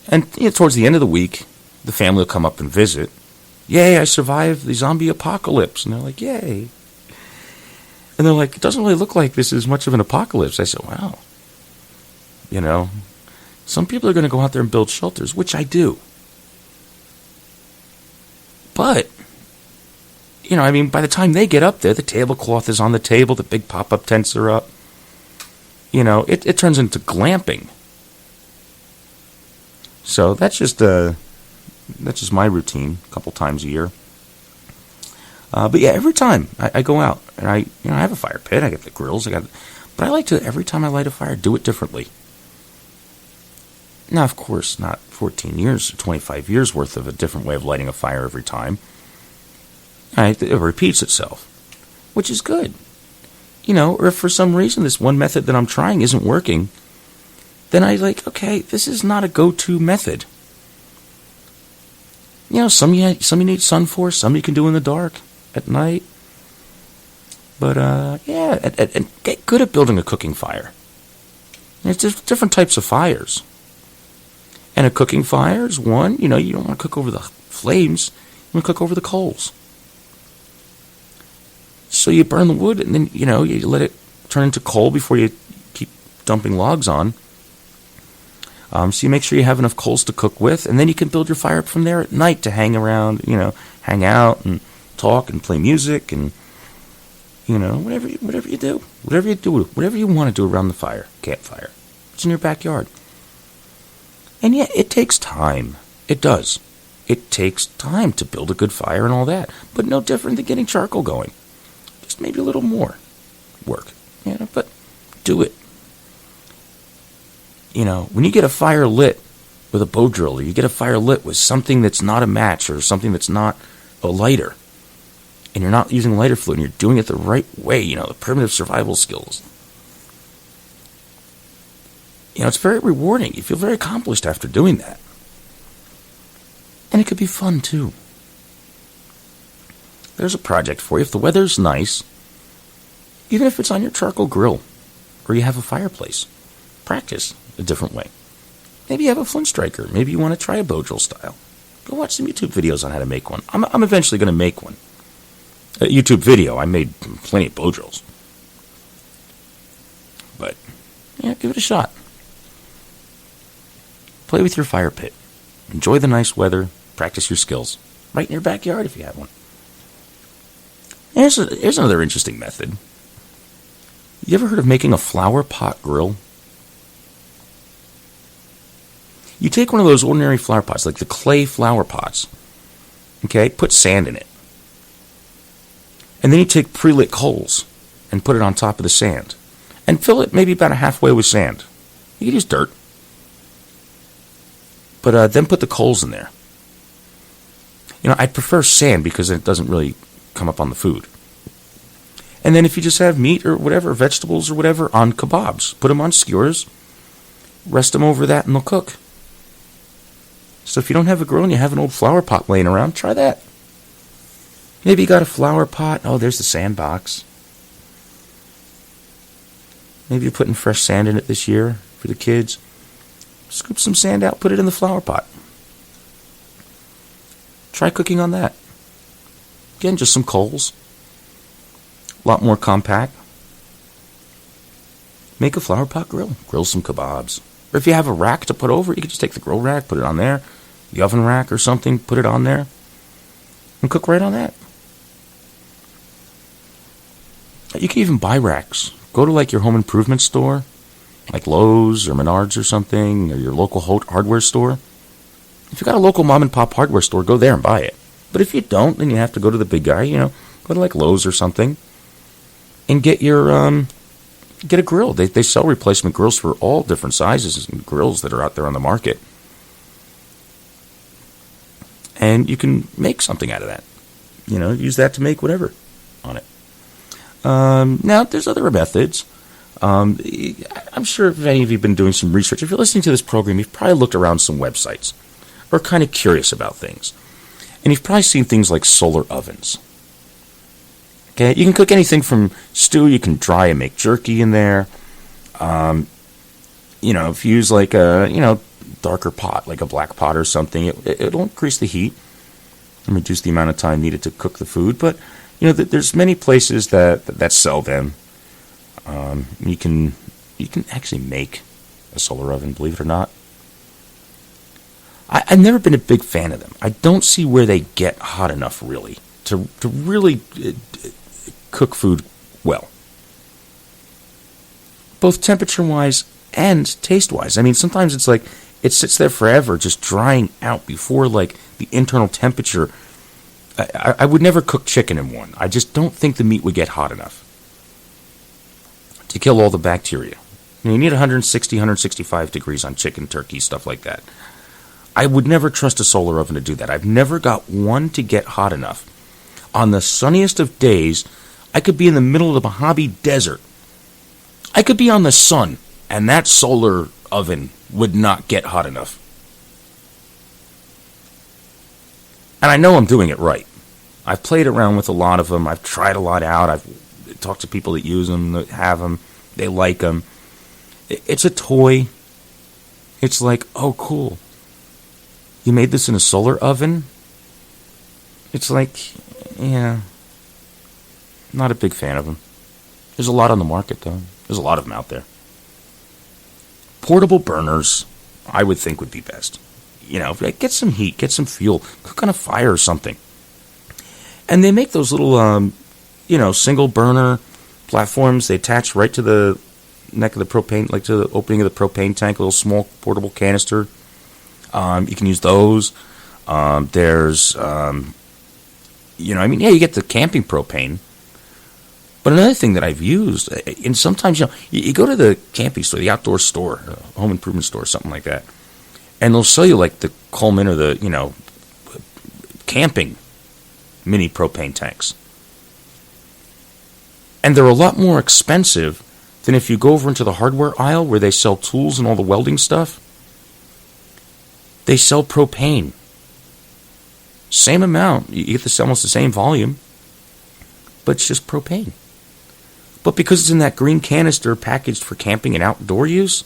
And towards the end of the week, the family will come up and visit. Yay, I survived the zombie apocalypse. And they're like, yay. And they're like, it doesn't really look like this is much of an apocalypse. I said, wow. Some people are going to go out there and build shelters, which I do. But, by the time they get up there, the tablecloth is on the table, the big pop-up tents are up. It turns into glamping. So that's just my routine a couple times a year. But yeah, every time I go out and I have a fire pit, I got the grills, but I like to, every time I light a fire, do it differently. Now, of course, not 14 years or 25 years worth of a different way of lighting a fire every time. It repeats itself, which is good. Or if for some reason this one method that I'm trying isn't working, then okay, this is not a go-to method. Some you need sun for, some you can do in the dark at night. But, and get good at building a cooking fire. There's different types of fires. And a cooking fire is one, you don't want to cook over the flames, you want to cook over the coals. So you burn the wood, and then, you let it turn into coal before you keep dumping logs on. So you make sure you have enough coals to cook with, and then you can build your fire up from there at night to hang around, hang out and talk and play music and, whatever you do, whatever you want to do around the campfire. It's in your backyard. And yeah, it takes time. It does. It takes time to build a good fire and all that, but no different than getting charcoal going. Just maybe a little more work, but do it. When you get a fire lit with a bow drill, or you get a fire lit with something that's not a match or something that's not a lighter, and you're not using lighter fluid and you're doing it the right way, the primitive survival skills, it's very rewarding. You feel very accomplished after doing that. And it could be fun, too. There's a project for you. If the weather's nice, even if it's on your charcoal grill, or you have a fireplace, practice a different way. Maybe you have a flint striker. Maybe you want to try a bow drill style. Go watch some YouTube videos on how to make one. I'm eventually going to make one. A YouTube video. I made plenty of bow drills. But, give it a shot. Play with your fire pit. Enjoy the nice weather. Practice your skills. Right in your backyard if you have one. Here's another interesting method. You ever heard of making a flower pot grill? You take one of those ordinary flower pots, like the clay flower pots, okay, put sand in it. And then you take pre-lit coals and put it on top of the sand. And fill it maybe about halfway with sand. You can use dirt. But then put the coals in there. I'd prefer sand because it doesn't really come up on the food. And then if you just have meat or whatever, vegetables or whatever, on kebabs, put them on skewers, rest them over that, and they'll cook. So if you don't have a grill and you have an old flower pot laying around, try that. Maybe you got a flower pot. Oh, there's the sandbox. Maybe you're putting fresh sand in it this year for the kids. Scoop some sand out, put it in the flower pot. Try cooking on that. Again, just some coals. A lot more compact. Make a flower pot grill. Grill some kebabs. Or if you have a rack to put over it, you can just take the grill rack, put it on there. The oven rack or something, put it on there. And cook right on that. You can even buy racks. Go to your home improvement store, like Lowe's or Menards or something, or your local hardware store. If you got a local mom and pop hardware store, go there and buy it. But if you don't, then you have to go to the big guy, go to Lowe's or something, and get a grill. They sell replacement grills for all different sizes and grills that are out there on the market. And you can make something out of that. Use that to make whatever on it. Now, there's other methods. I'm sure if any of you have been doing some research, if you're listening to this program, you've probably looked around some websites or kind of curious about things. And you've probably seen things like solar ovens. Okay, you can cook anything from stew. You can dry and make jerky in there. If you use a, darker pot, like a black pot or something, it'll increase the heat and reduce the amount of time needed to cook the food. But, there's many places that sell them. You can actually make a solar oven, believe it or not. I've never been a big fan of them. I don't see where they get hot enough, really, to really cook food well. Both temperature-wise and taste-wise. I mean, sometimes it's it sits there forever just drying out before, the internal temperature I would never cook chicken in one. I just don't think the meat would get hot enough to kill all the bacteria. You need 160, 165 degrees on chicken, turkey, stuff like that. I would never trust a solar oven to do that. I've never got one to get hot enough. On the sunniest of days, I could be in the middle of the Mojave Desert. I could be on the sun, and that solar oven would not get hot enough. And I know I'm doing it right. I've played around with a lot of them. I've tried a lot out. I've talked to people that use them, that have them. They like them. It's a toy. It's like, oh, cool. You made this in a solar oven? It's like, yeah. Not a big fan of them. There's a lot on the market, though. There's a lot of them out there. Portable burners, I would think, would be best. You know, get some heat, get some fuel, cook on a fire or something. And they make those little, single burner platforms. They attach right to the neck of the propane, like to the opening of the propane tank, a little small portable canister. You can use those. There's, you get the camping propane. But another thing that I've used, and sometimes, you go to the camping store, the outdoor store, home improvement store, something like that, and they'll sell you like the Coleman or the, camping mini propane tanks. And they're a lot more expensive than if you go over into the hardware aisle where they sell tools and all the welding stuff. They sell propane. Same amount. You get almost the same volume, but it's just propane. But because it's in that green canister packaged for camping and outdoor use,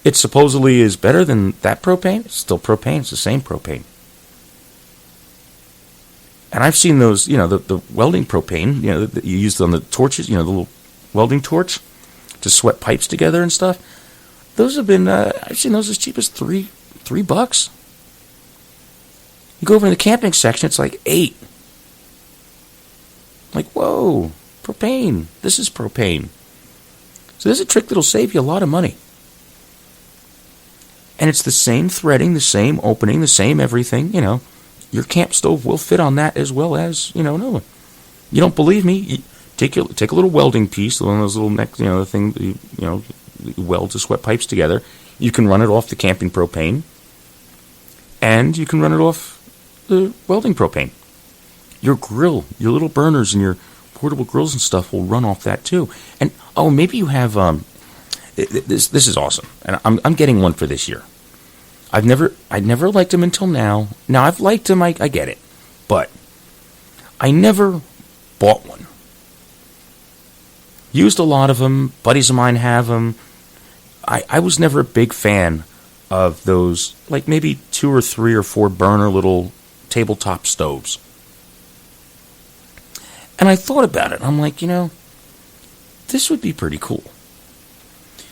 it supposedly is better than that propane. It's still propane. It's the same propane. And I've seen those, the welding propane, that you use on the torches, the little welding torch to sweat pipes together and stuff. Those have been, I've seen those as cheap as $3. You go over in the camping section, it's like $8. Like, whoa, propane. This is propane. So there's a trick that'll save you a lot of money. And it's the same threading, the same opening, the same everything, Your camp stove will fit on that as well as, another one. You don't believe me? Take a little welding piece, one of those little neck, the thing that you weld to sweat pipes together. You can run it off the camping propane, and you can run it off the welding propane. Your grill, your little burners and your portable grills and stuff will run off that too. And maybe you have this is awesome, and I'm getting one for this year. I'd never liked them until now. Now I've liked them, I get it, but I never bought one. Used a lot of them. Buddies of mine have them. I was never a big fan of those, like maybe 2 or 3 or 4 burner little tabletop stoves. And I thought about it. I'm like, this would be pretty cool.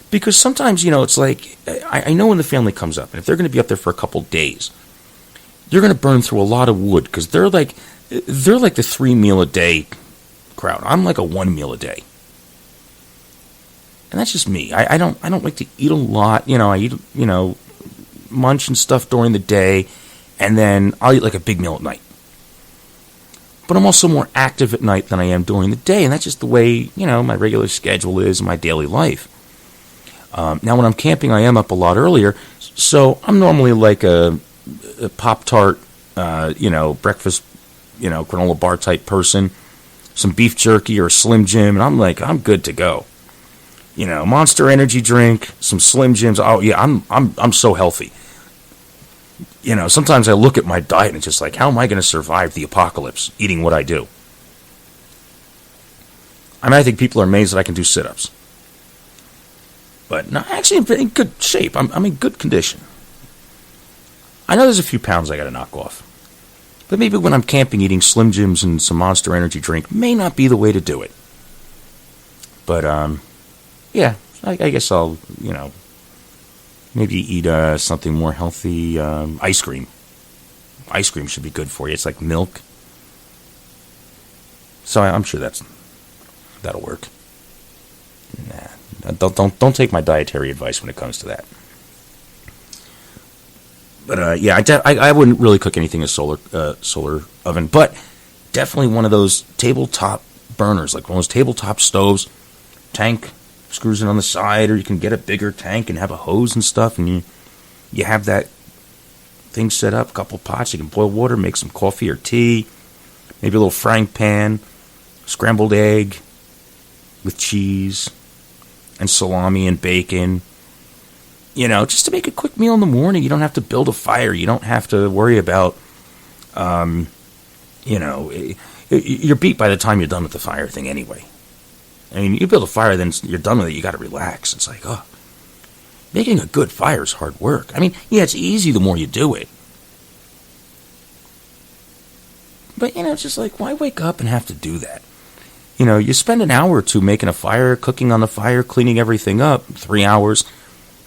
Because sometimes, it's like, I know when the family comes up, and if they're going to be up there for a couple days, you're going to burn through a lot of wood, because they're like the 3-meal-a-day crowd. I'm like a 1-meal-a-day. And that's just me. I don't like to eat a lot. I eat, munch and stuff during the day, and then I'll eat like a big meal at night. But I'm also more active at night than I am during the day, and that's just the way, my regular schedule is in my daily life. Now, when I'm camping, I am up a lot earlier, so I'm normally like a Pop-Tart, breakfast, granola bar type person, some beef jerky or a Slim Jim, and I'm good to go. Monster Energy drink, some Slim Jims. Oh yeah, I'm so healthy. Sometimes I look at my diet and it's just like, how am I going to survive the apocalypse eating what I do? I think people are amazed that I can do sit-ups. But no, actually, I'm in good shape. I'm in good condition. I know there's a few pounds I got to knock off. But maybe when I'm camping, eating Slim Jims and some Monster Energy drink may not be the way to do it. But, yeah, I guess I'll, maybe eat something more healthy. Ice cream. Ice cream should be good for you. It's like milk. So I'm sure that'll work. Nah, don't take my dietary advice when it comes to that. But yeah, I wouldn't really cook anything in a solar oven, but definitely one of those tabletop burners, like one of those tabletop stoves. Tank screws in on the side, or you can get a bigger tank and have a hose and stuff, and you have that thing set up, a couple pots, you can boil water, make some coffee or tea, maybe a little frying pan, scrambled egg with cheese and salami and bacon. You know, just to make a quick meal in the morning. You don't have to build a fire. You don't have to worry about, you know, you're beat by the time you're done with the fire thing anyway. I mean, you build a fire, then you're done with it, you got to relax. It's like, oh, making a good fire is hard work. I mean, yeah, it's easy the more you do it. But, you know, it's just like, why wake up and have to do that? You know, you spend an hour or two making a fire, cooking on the fire, cleaning everything up, 3 hours.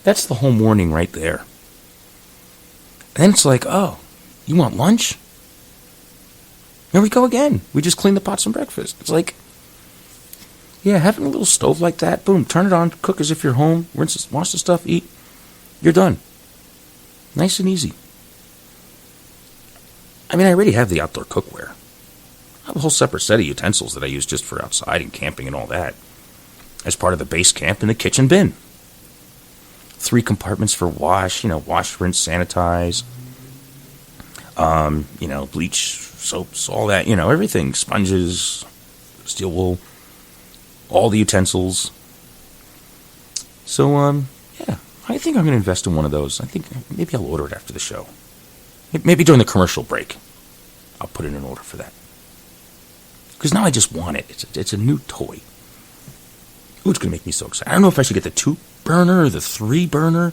That's the whole morning right there. And then it's like, oh, you want lunch? Here we go again. We just cleaned the pots and breakfast. It's like, yeah, having a little stove like that, boom, turn it on, cook as if you're home, rinse, wash the stuff, eat. You're done. Nice and easy. I mean, I already have the outdoor cookware. I have a whole separate set of utensils that I use just for outside and camping and all that. As part of the base camp in the kitchen bin. 3 compartments for wash, you know, wash, rinse, sanitize. You know, bleach, soaps, all that, you know, everything. Sponges, steel wool, all the utensils. So, yeah, I think I'm going to invest in one of those. I think maybe I'll order it after the show. Maybe during the commercial break. I'll put in an order for that. Because now I just want it. It's a new toy. Ooh, it's going to make me so excited. I don't know if I should get the 2-burner or the 3-burner.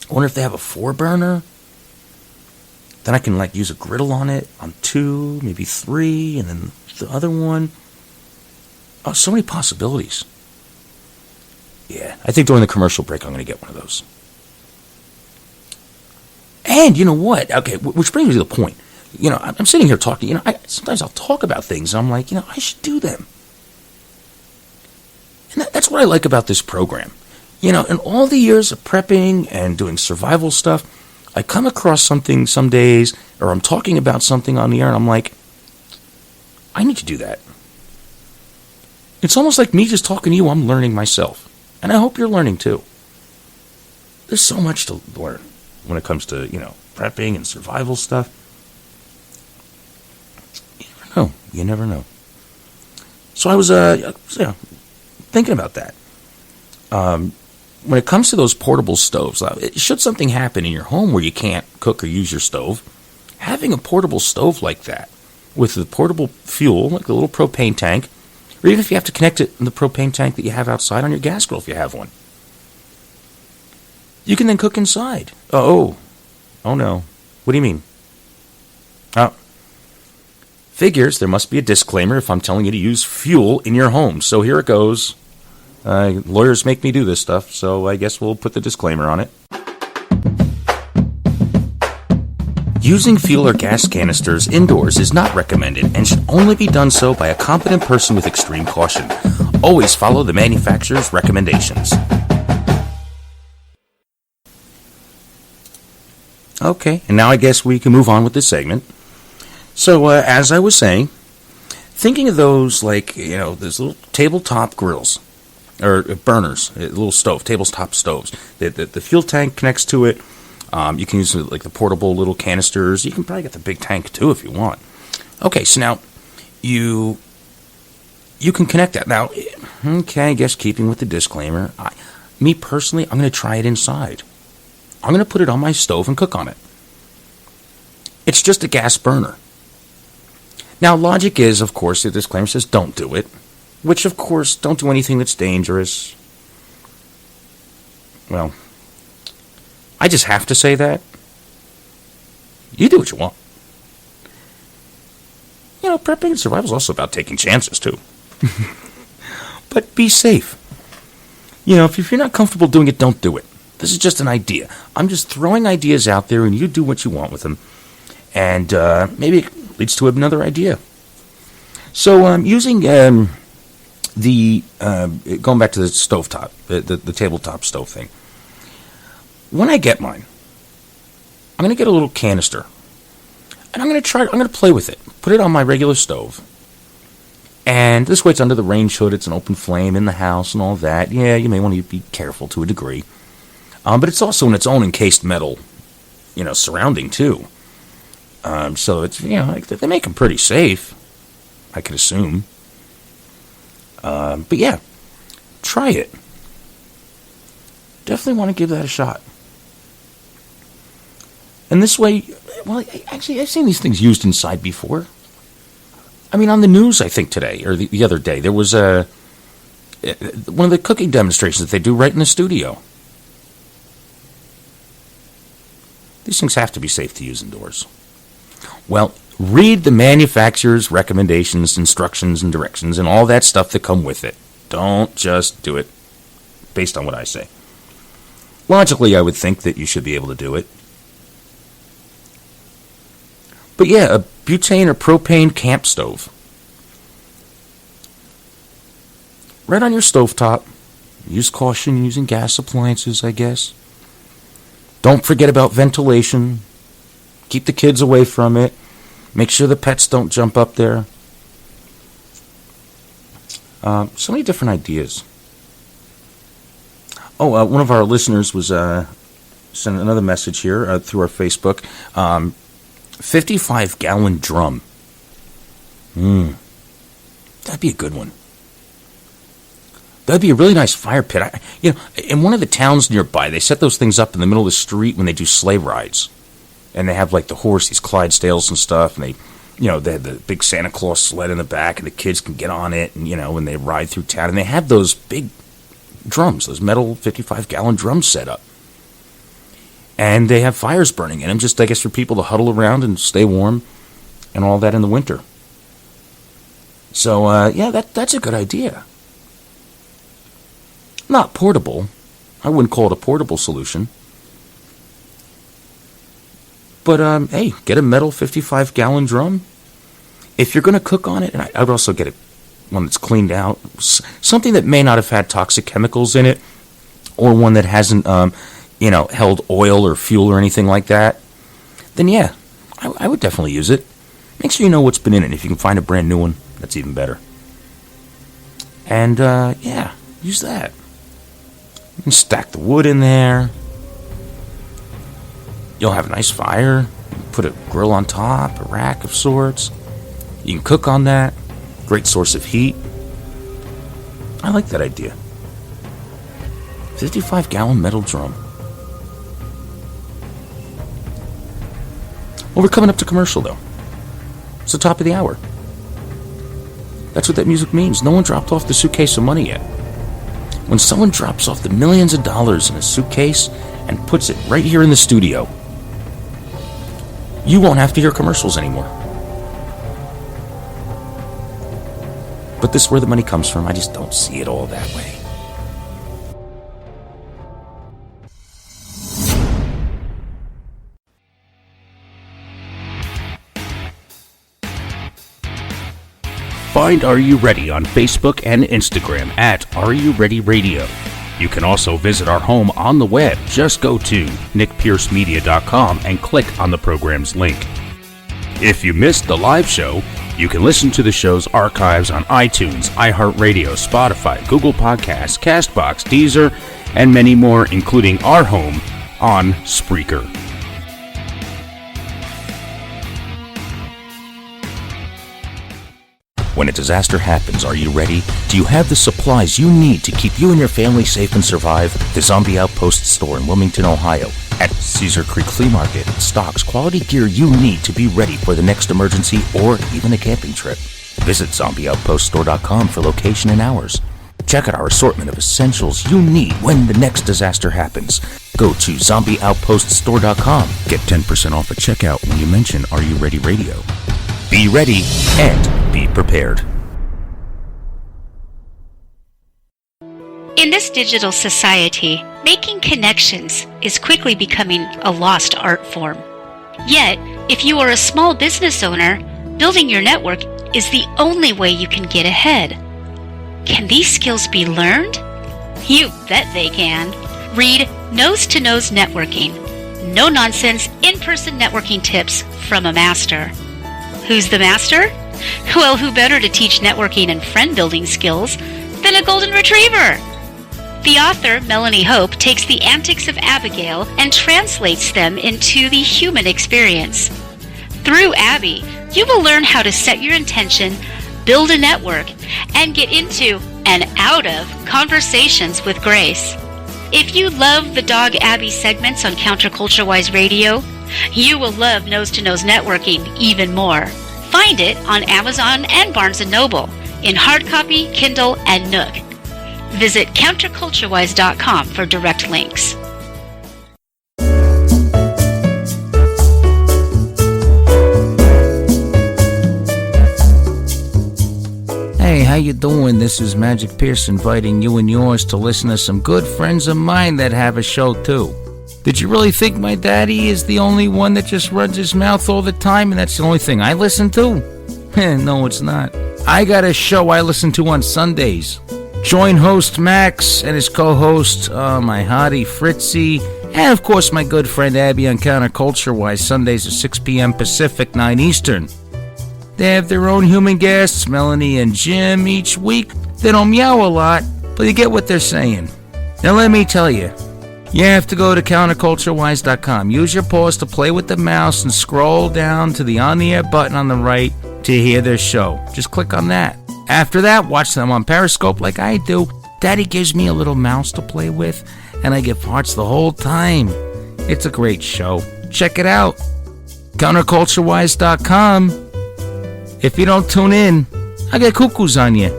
I wonder if they have a 4-burner. Then I can, like, use a griddle on it on 2, maybe 3, and then the other one. Oh, so many possibilities. Yeah, I think during the commercial break I'm going to get one of those. And you know what? Okay, which brings me to the point. You know, I'm sitting here talking. You know, sometimes I'll talk about things, and I'm like, you know, I should do them. And that's what I like about this program. You know, in all the years of prepping and doing survival stuff, I come across something some days, or I'm talking about something on the air, and I'm like, I need to do that. It's almost like me just talking to you, I'm learning myself. And I hope you're learning too. There's so much to learn when it comes to, you know, prepping and survival stuff. You never know. So I was, thinking about that. When it comes to those portable stoves, should something happen in your home where you can't cook or use your stove, having a portable stove like that with the portable fuel, like a little propane tank, or even if you have to connect it in the propane tank that you have outside on your gas grill if you have one, you can then cook inside. Oh no. What do you mean? Oh. Figures there must be a disclaimer if I'm telling you to use fuel in your home. So here it goes. Lawyers make me do this stuff, so I guess we'll put the disclaimer on it. Using fuel or gas canisters indoors is not recommended and should only be done so by a competent person with extreme caution. Always follow the manufacturer's recommendations. Okay, and now I guess we can move on with this segment. So, as I was saying, thinking of those, like, you know, those little tabletop grills, or burners, little tabletop stoves. The fuel tank connects to it. You can use, like, the portable little canisters. You can probably get the big tank, too, if you want. Okay, so now, you can connect that. Now, okay, I guess keeping with the disclaimer, me personally, I'm going to try it inside. I'm going to put it on my stove and cook on it. It's just a gas burner. Now, logic is, of course, the disclaimer says don't do it. Which, of course, don't do anything that's dangerous. Well, I just have to say that. You do what you want. You know, prepping and survival is also about taking chances, too. But be safe. You know, if you're not comfortable doing it, don't do it. This is just an idea. I'm just throwing ideas out there, and you do what you want with them. And maybe it leads to another idea. So using going back to the stovetop, the tabletop stove thing. When I get mine, I'm going to get a little canister. And I'm going to play with it. Put it on my regular stove. And this way it's under the range hood. It's an open flame in the house and all that. Yeah, you may want to be careful to a degree. But it's also in its own encased metal, surrounding too. So it's, they make them pretty safe, I could assume. But yeah, try it. Definitely want to give that a shot. And this way, well, actually, I've seen these things used inside before. I mean, on the news, I think today, or the other day, there was one of the cooking demonstrations that they do right in the studio. These things have to be safe to use indoors. Well, read the manufacturer's recommendations, instructions, and directions, and all that stuff that come with it. Don't just do it based on what I say. Logically, I would think that you should be able to do it. But yeah, a butane or propane camp stove. Right on your stovetop. Use caution using gas appliances, I guess. Don't forget about ventilation. Keep the kids away from it. Make sure the pets don't jump up there. So many different ideas. Oh, one of our listeners was sent another message here through our Facebook. 55-gallon drum. That'd be a good one. That'd be a really nice fire pit. In one of the towns nearby, they set those things up in the middle of the street when they do sleigh rides. And they have, like, the horse, these Clydesdales and stuff, and they have the big Santa Claus sled in the back, and the kids can get on it, and, when they ride through town. And they have those big drums, those metal 55-gallon drums set up. And they have fires burning in them, just, I guess, for people to huddle around and stay warm and all that in the winter. So, that's a good idea. Not portable. I wouldn't call it a portable solution. But, hey, get a metal 55-gallon drum. If you're going to cook on it, and I would also get one that's cleaned out, something that may not have had toxic chemicals in it, or one that hasn't, held oil or fuel or anything like that, then yeah, I would definitely use it. Make sure you know what's been in it. If you can find a brand new one, that's even better. And, use that. You can stack the wood in there. You'll have a nice fire. You can put a grill on top, a rack of sorts. You can cook on that. Great source of heat. I like that idea. 55-gallon metal drum. Well, we're coming up to commercial, though. It's the top of the hour. That's what that music means. No one dropped off the suitcase of money yet. When someone drops off the millions of dollars in a suitcase and puts it right here in the studio, you won't have to hear commercials anymore. But this is where the money comes from. I just don't see it all that way. Find Are You Ready on Facebook and Instagram at Are You Ready Radio. You can also visit our home on the web. Just go to nickpiercemedia.com and click on the program's link. If you missed the live show, you can listen to the show's archives on iTunes, iHeartRadio, Spotify, Google Podcasts, CastBox, Deezer, and many more, including our home on Spreaker. When a disaster happens, are you ready? Do you have the supplies you need to keep you and your family safe and survive? The Zombie Outpost store in Wilmington, Ohio, at Cedar Creek Flea Market stocks quality gear you need to be ready for the next emergency or even a camping trip. Visit zombieoutpoststore.com for location and hours. Check out our assortment of essentials you need when the next disaster happens. Go to zombieoutpoststore.com. Get 10% off at checkout when you mention Are You Ready Radio. Be ready and be prepared. In this digital society, making connections is quickly becoming a lost art form. Yet, if you are a small business owner, building your network is the only way you can get ahead. Can these skills be learned? You bet they can. Read Nose to Nose Networking, no-nonsense, in-person networking tips from a master. Who's the master? Well, who better to teach networking and friend-building skills than a golden retriever? The author, Melanie Hope, takes the antics of Abigail and translates them into the human experience. Through Abby, you will learn how to set your intention, build a network, and get into and out of conversations with grace. If you love the Dog Abby segments on Counterculture-Wise Radio, you will love Nose to Nose Networking even more. Find it on Amazon and Barnes & Noble in hard copy, Kindle, and Nook. Visit counterculturewise.com for direct links. Hey, how you doing? This is Magic Pierce inviting you and yours to listen to some good friends of mine that have a show too. Did you really think my daddy is the only one that just runs his mouth all the time and that's the only thing I listen to? No, it's not. I got a show I listen to on Sundays. Join host Max and his co-host, my hottie Fritzy, and of course my good friend Abby on Counterculture-Wise, Sundays at 6 p.m. Pacific, 9 Eastern. They have their own human guests, Melanie and Jim, each week. They don't meow a lot, but you get what they're saying. Now let me tell you, you have to go to counterculturewise.com. Use your paws to play with the mouse and scroll down to the on-the-air button on the right to hear their show. Just click on that. After that, watch them on Periscope like I do. Daddy gives me a little mouse to play with, and I get farts the whole time. It's a great show. Check it out. Counterculturewise.com. If you don't tune in, I get cuckoos on you.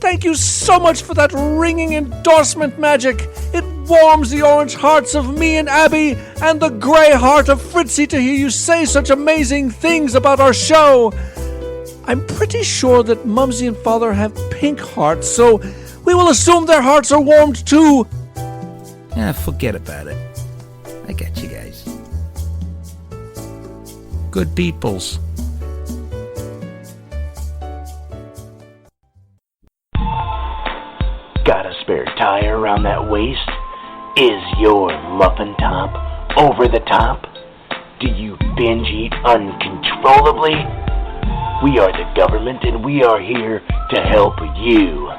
Thank you so much for that ringing endorsement, Magic. It warms the orange hearts of me and Abby and the gray heart of Fritzy to hear you say such amazing things about our show. I'm pretty sure that Mumsy and Father have pink hearts, so we will assume their hearts are warmed too. Forget about it. I got you guys. Good peoples. Got a spare tire around that waist? Is your muffin top over the top? Do you binge eat uncontrollably? We are the government and we are here to help you.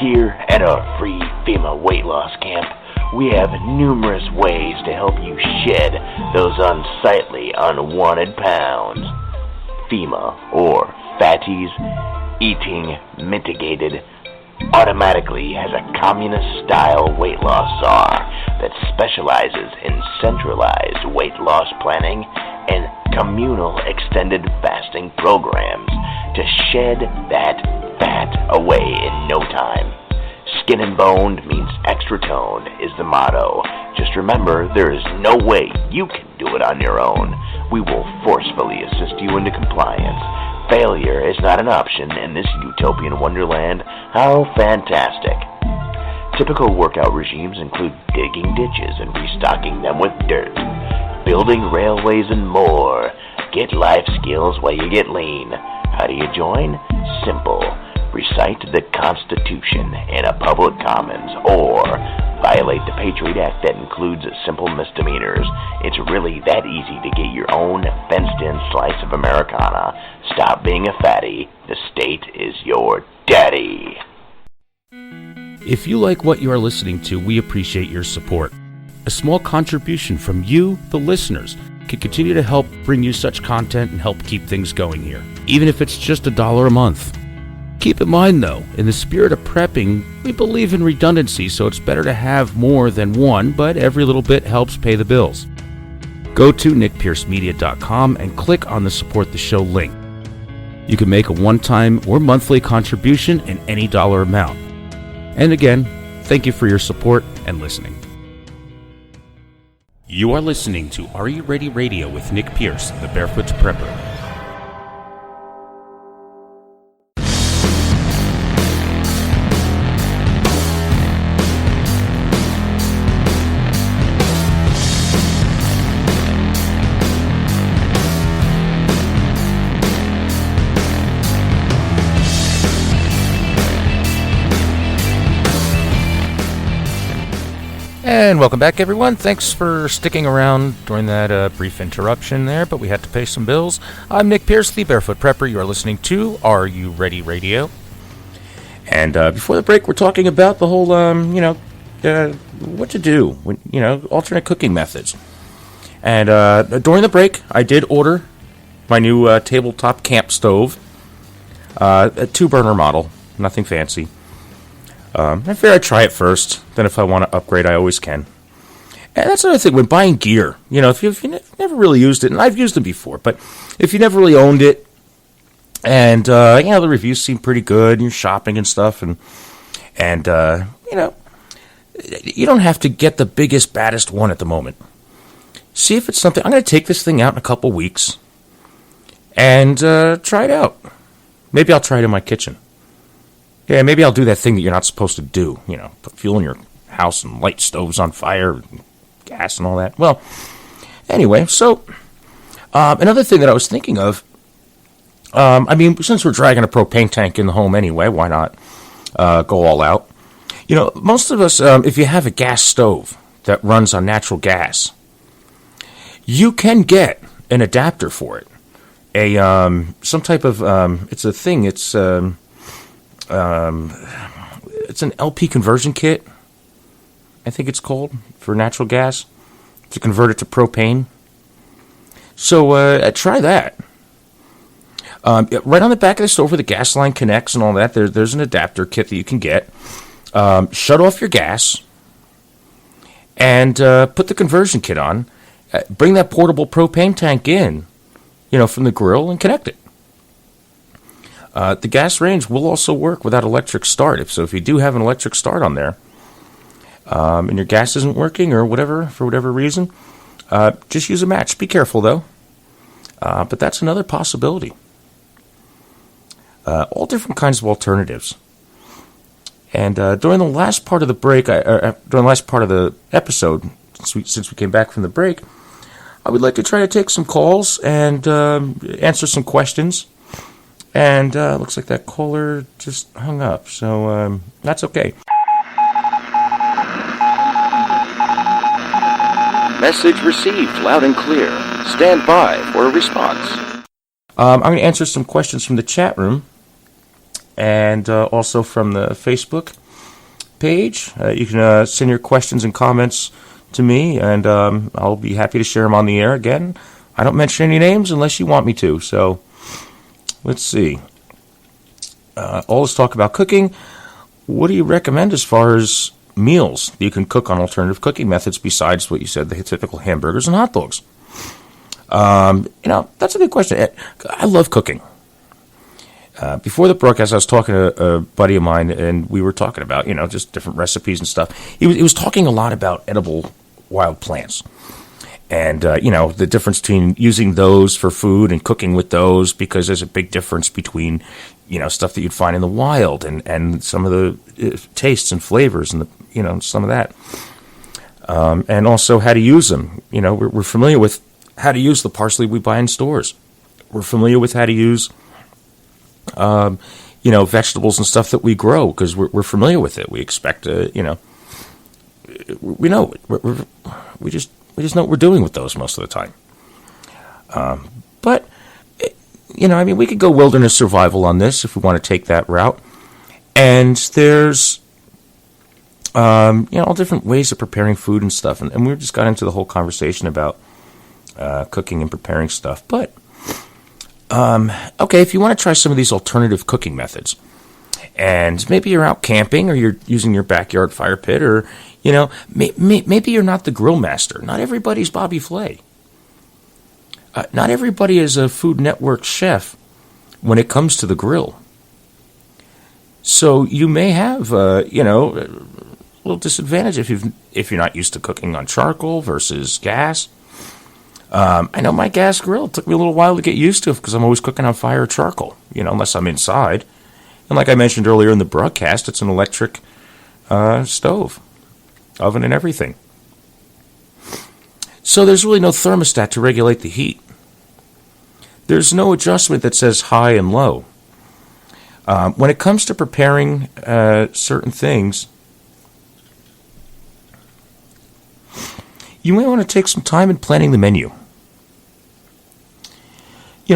Here at our free FEMA weight loss camp, we have numerous ways to help you shed those unsightly, unwanted pounds. FEMA, or Fatties Eating Mitigated, automatically has a communist-style weight loss czar that specializes in centralized weight loss planning and communal extended fasting programs to shed that fat away in no time. Skin and boned means extra toned is the motto. Just remember, there is no way you can do it on your own. We will forcefully assist you into compliance. Failure is not an option in this utopian wonderland. How fantastic. Typical workout regimes include digging ditches and restocking them with dirt, building railways and more. Get life skills while you get lean. How do you join? Simple. Recite the Constitution in a public commons or violate the Patriot Act that includes simple misdemeanors. It's really that easy to get your own fenced-in slice of Americana. Stop being a fatty. The state is your daddy. If you like what you are listening to, we appreciate your support. A small contribution from you, the listeners, can continue to help bring you such content and help keep things going here, even if it's just $1 a month. Keep in mind, though, in the spirit of prepping, we believe in redundancy, so it's better to have more than one, but every little bit helps pay the bills. Go to nickpiercemedia.com and click on the Support the Show link. You can make a one-time or monthly contribution in any dollar amount. And again, thank you for your support and listening. You are listening to Are You Ready Radio with Nick Pierce, the Barefoot Prepper. And welcome back, everyone. Thanks for sticking around during that brief interruption there, but we had to pay some bills. I'm Nick Pierce, the Barefoot Prepper. You are listening to Are You Ready Radio. And before the break, we're talking about the whole, what to do, when, alternate cooking methods. And during the break, I did order my new tabletop camp stove, a 2-burner model, nothing fancy. I figured I'd try it first. Then if I want to upgrade, I always can. And that's another thing when buying gear. If you've never really used it, and I've used them before, but if you never really owned it, and the reviews seem pretty good, and you're shopping and stuff, and you don't have to get the biggest, baddest one at the moment. See if it's something. I'm going to take this thing out in a couple weeks and try it out. Maybe I'll try it in my kitchen. Yeah, maybe I'll do that thing that you're not supposed to do. Put fuel in your house and light stoves on fire, and gas and all that. Well, anyway, so another thing that I was thinking of, since we're dragging a propane tank in the home anyway, why not go all out? Most of us, if you have a gas stove that runs on natural gas, you can get an adapter for it. Some type of, it's a thing, it's an LP conversion kit, I think it's called, for natural gas, to convert it to propane. So try that. Right on the back of the stove where the gas line connects and all that, there's an adapter kit that you can get. Shut off your gas and put the conversion kit on. Bring that portable propane tank in, from the grill and connect it. The gas range will also work without electric start. So if you do have an electric start on there, and your gas isn't working or whatever, for whatever reason, just use a match. Be careful, though. But that's another possibility. All different kinds of alternatives. And during the last part of the break, during the last part of the episode, since we came back from the break, I would like to try to take some calls and answer some questions. And looks like that caller just hung up, so that's okay. Message received loud and clear. Stand by for a response. I'm going to answer some questions from the chat room and also from the Facebook page. You can send your questions and comments to me, and I'll be happy to share them on the air again. I don't mention any names unless you want me to, so let's see. All this talk about cooking. What do you recommend as far as meals that you can cook on alternative cooking methods besides what you said, the typical hamburgers and hot dogs? That's a good question. I love cooking. Before the broadcast, I was talking to a buddy of mine, and we were talking about, just different recipes and stuff. He was talking a lot about edible wild plants. And, the difference between using those for food and cooking with those, because there's a big difference between, stuff that you'd find in the wild and some of the tastes and flavors and, some of that. And also how to use them. We're familiar with how to use the parsley we buy in stores. We're familiar with how to use, vegetables and stuff that we grow because we're familiar with it. We expect we know it. We just know what we're doing with those most of the time. But, we could go wilderness survival on this if we want to take that route. And there's, all different ways of preparing food and stuff. And we just got into the whole conversation about cooking and preparing stuff. But, okay, if you want to try some of these alternative cooking methods, and maybe you're out camping or you're using your backyard fire pit or, maybe you're not the grill master. Not everybody's Bobby Flay. Not everybody is a Food Network chef when it comes to the grill. So you may have, a little disadvantage if you're not used to cooking on charcoal versus gas. I know my gas grill took me a little while to get used to because I'm always cooking on fire or charcoal, unless I'm inside. And like I mentioned earlier in the broadcast, it's an electric stove, oven and everything. So there's really no thermostat to regulate the heat. There's no adjustment that says high and low. When it comes to preparing certain things, you may want to take some time in planning the menu.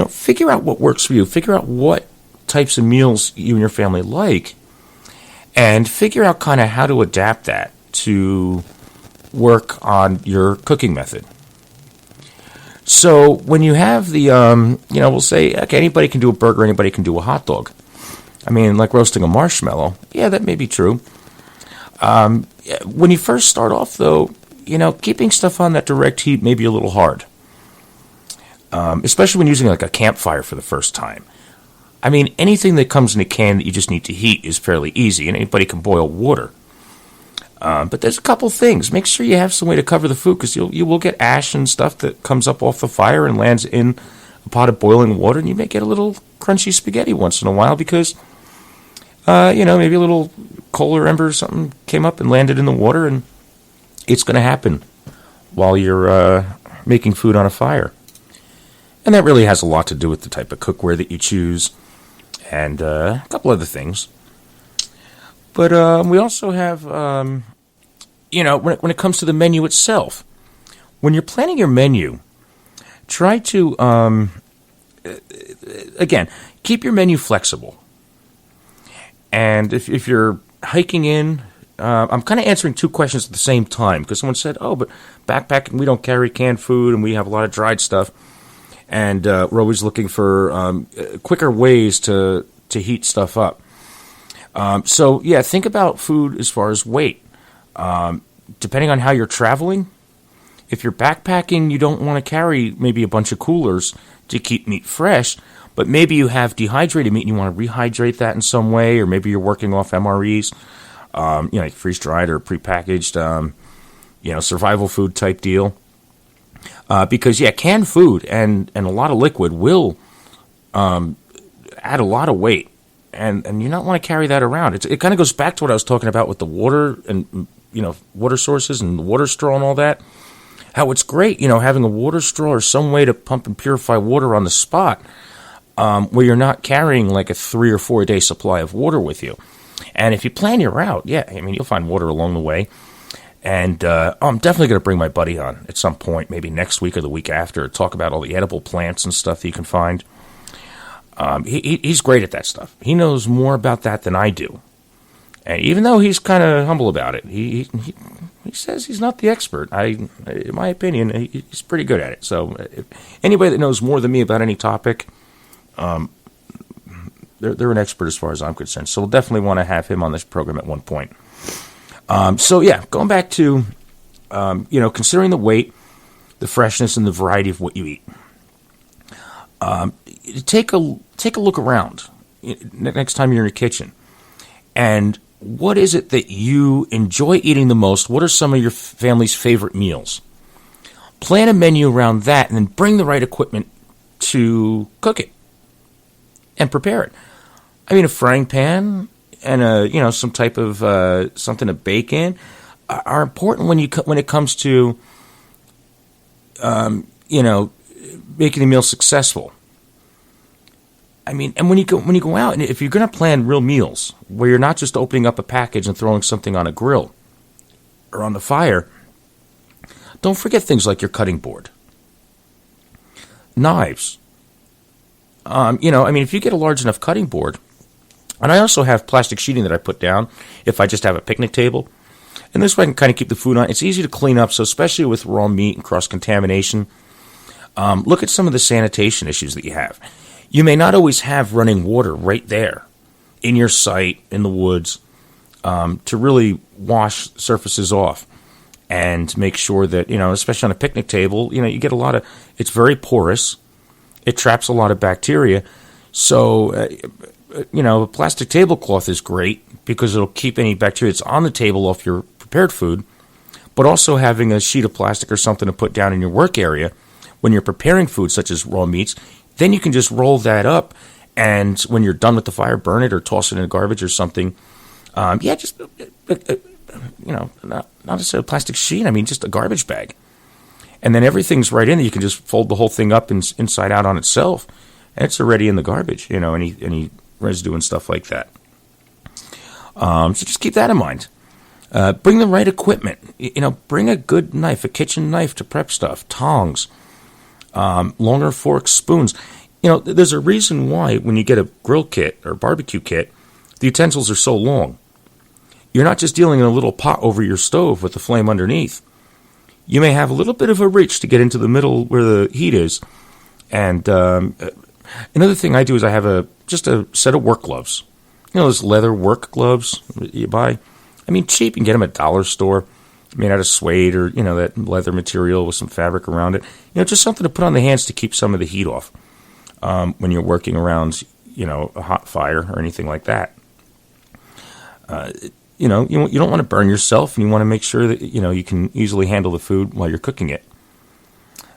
Figure out what works for you. Figure out what types of meals you and your family like, and figure out kind of how to adapt that to work on your cooking method. So when you have the, we'll say, okay, anybody can do a burger, anybody can do a hot dog. I mean, like roasting a marshmallow. Yeah, that may be true. When you first start off, though, keeping stuff on that direct heat may be a little hard. Especially when using like a campfire for the first time. I mean, anything that comes in a can that you just need to heat is fairly easy, and anybody can boil water. But there's a couple things. Make sure you have some way to cover the food, because you will get ash and stuff that comes up off the fire and lands in a pot of boiling water, and you may get a little crunchy spaghetti once in a while because, maybe a little coal or ember or something came up and landed in the water, and it's going to happen while you're making food on a fire. And that really has a lot to do with the type of cookware that you choose and a couple other things. But we also have, when it comes to the menu itself, when you're planning your menu, try to, again, keep your menu flexible. And if you're hiking in, I'm kind of answering two questions at the same time, because someone said, but backpacking, we don't carry canned food and we have a lot of dried stuff. And we're always looking for quicker ways to heat stuff up. So, think about food as far as weight. Depending on how you're traveling, if you're backpacking, you don't want to carry maybe a bunch of coolers to keep meat fresh, but maybe you have dehydrated meat and you want to rehydrate that in some way, or maybe you're working off MREs, like freeze-dried or prepackaged, survival food type deal. Because canned food and a lot of liquid will add a lot of weight, and you don't want to carry that around. It kind of goes back to what I was talking about with the water and water sources and the water straw and all that. How it's great, having a water straw or some way to pump and purify water on the spot, where you're not carrying like a 3 or 4 day supply of water with you. And if you plan your route, you'll find water along the way. And I'm definitely going to bring my buddy on at some point, maybe next week or the week after, to talk about all the edible plants and stuff that you can find. He's great at that stuff. He knows more about that than I do. And even though he's kind of humble about it, he says he's not the expert. In my opinion, he's pretty good at it. So if anybody that knows more than me about any topic, they're an expert as far as I'm concerned. So we'll definitely want to have him on this program at one point. Going back to, considering the weight, the freshness, and the variety of what you eat. Take a look around next time you're in your kitchen. And what is it that you enjoy eating the most? What are some of your family's favorite meals? Plan a menu around that, and then bring the right equipment to cook it and prepare it. I mean, a frying pan and some type of something to bake in are important when it comes to making a meal successful. I mean, and when you go out, and if you're going to plan real meals where you're not just opening up a package and throwing something on a grill or on the fire, don't forget things like your cutting board, knives. If you get a large enough cutting board. And I also have plastic sheeting that I put down if I just have a picnic table. And this way I can kind of keep the food on. It's easy to clean up, so especially with raw meat and cross-contamination, look at some of the sanitation issues that you have. You may not always have running water right there in your site, in the woods, to really wash surfaces off and make sure that, especially on a picnic table, you get a lot of, it's very porous. It traps a lot of bacteria. So, a plastic tablecloth is great because it'll keep any bacteria that's on the table off your prepared food, but also having a sheet of plastic or something to put down in your work area when you're preparing food, such as raw meats, then you can just roll that up, and when you're done with the fire, burn it or toss it in the garbage or something. Not necessarily a plastic sheet, just a garbage bag. And then everything's right in there. You can just fold the whole thing up inside out on itself, and it's already in the garbage, any residue and stuff like that. So just keep that in mind. Bring the right equipment. Bring a good knife, a kitchen knife to prep stuff, tongs, longer forks, spoons. There's a reason why when you get a grill kit or barbecue kit, the utensils are so long. You're not just dealing in a little pot over your stove with the flame underneath. You may have a little bit of a reach to get into the middle where the heat is. And another thing I do is I have just a set of work gloves. Those leather work gloves you buy. Cheap. You can get them at dollar store, made out of suede or, that leather material with some fabric around it. Just something to put on the hands to keep some of the heat off when you're working around, a hot fire or anything like that. You don't want to burn yourself, and you want to make sure that, you can easily handle the food while you're cooking it.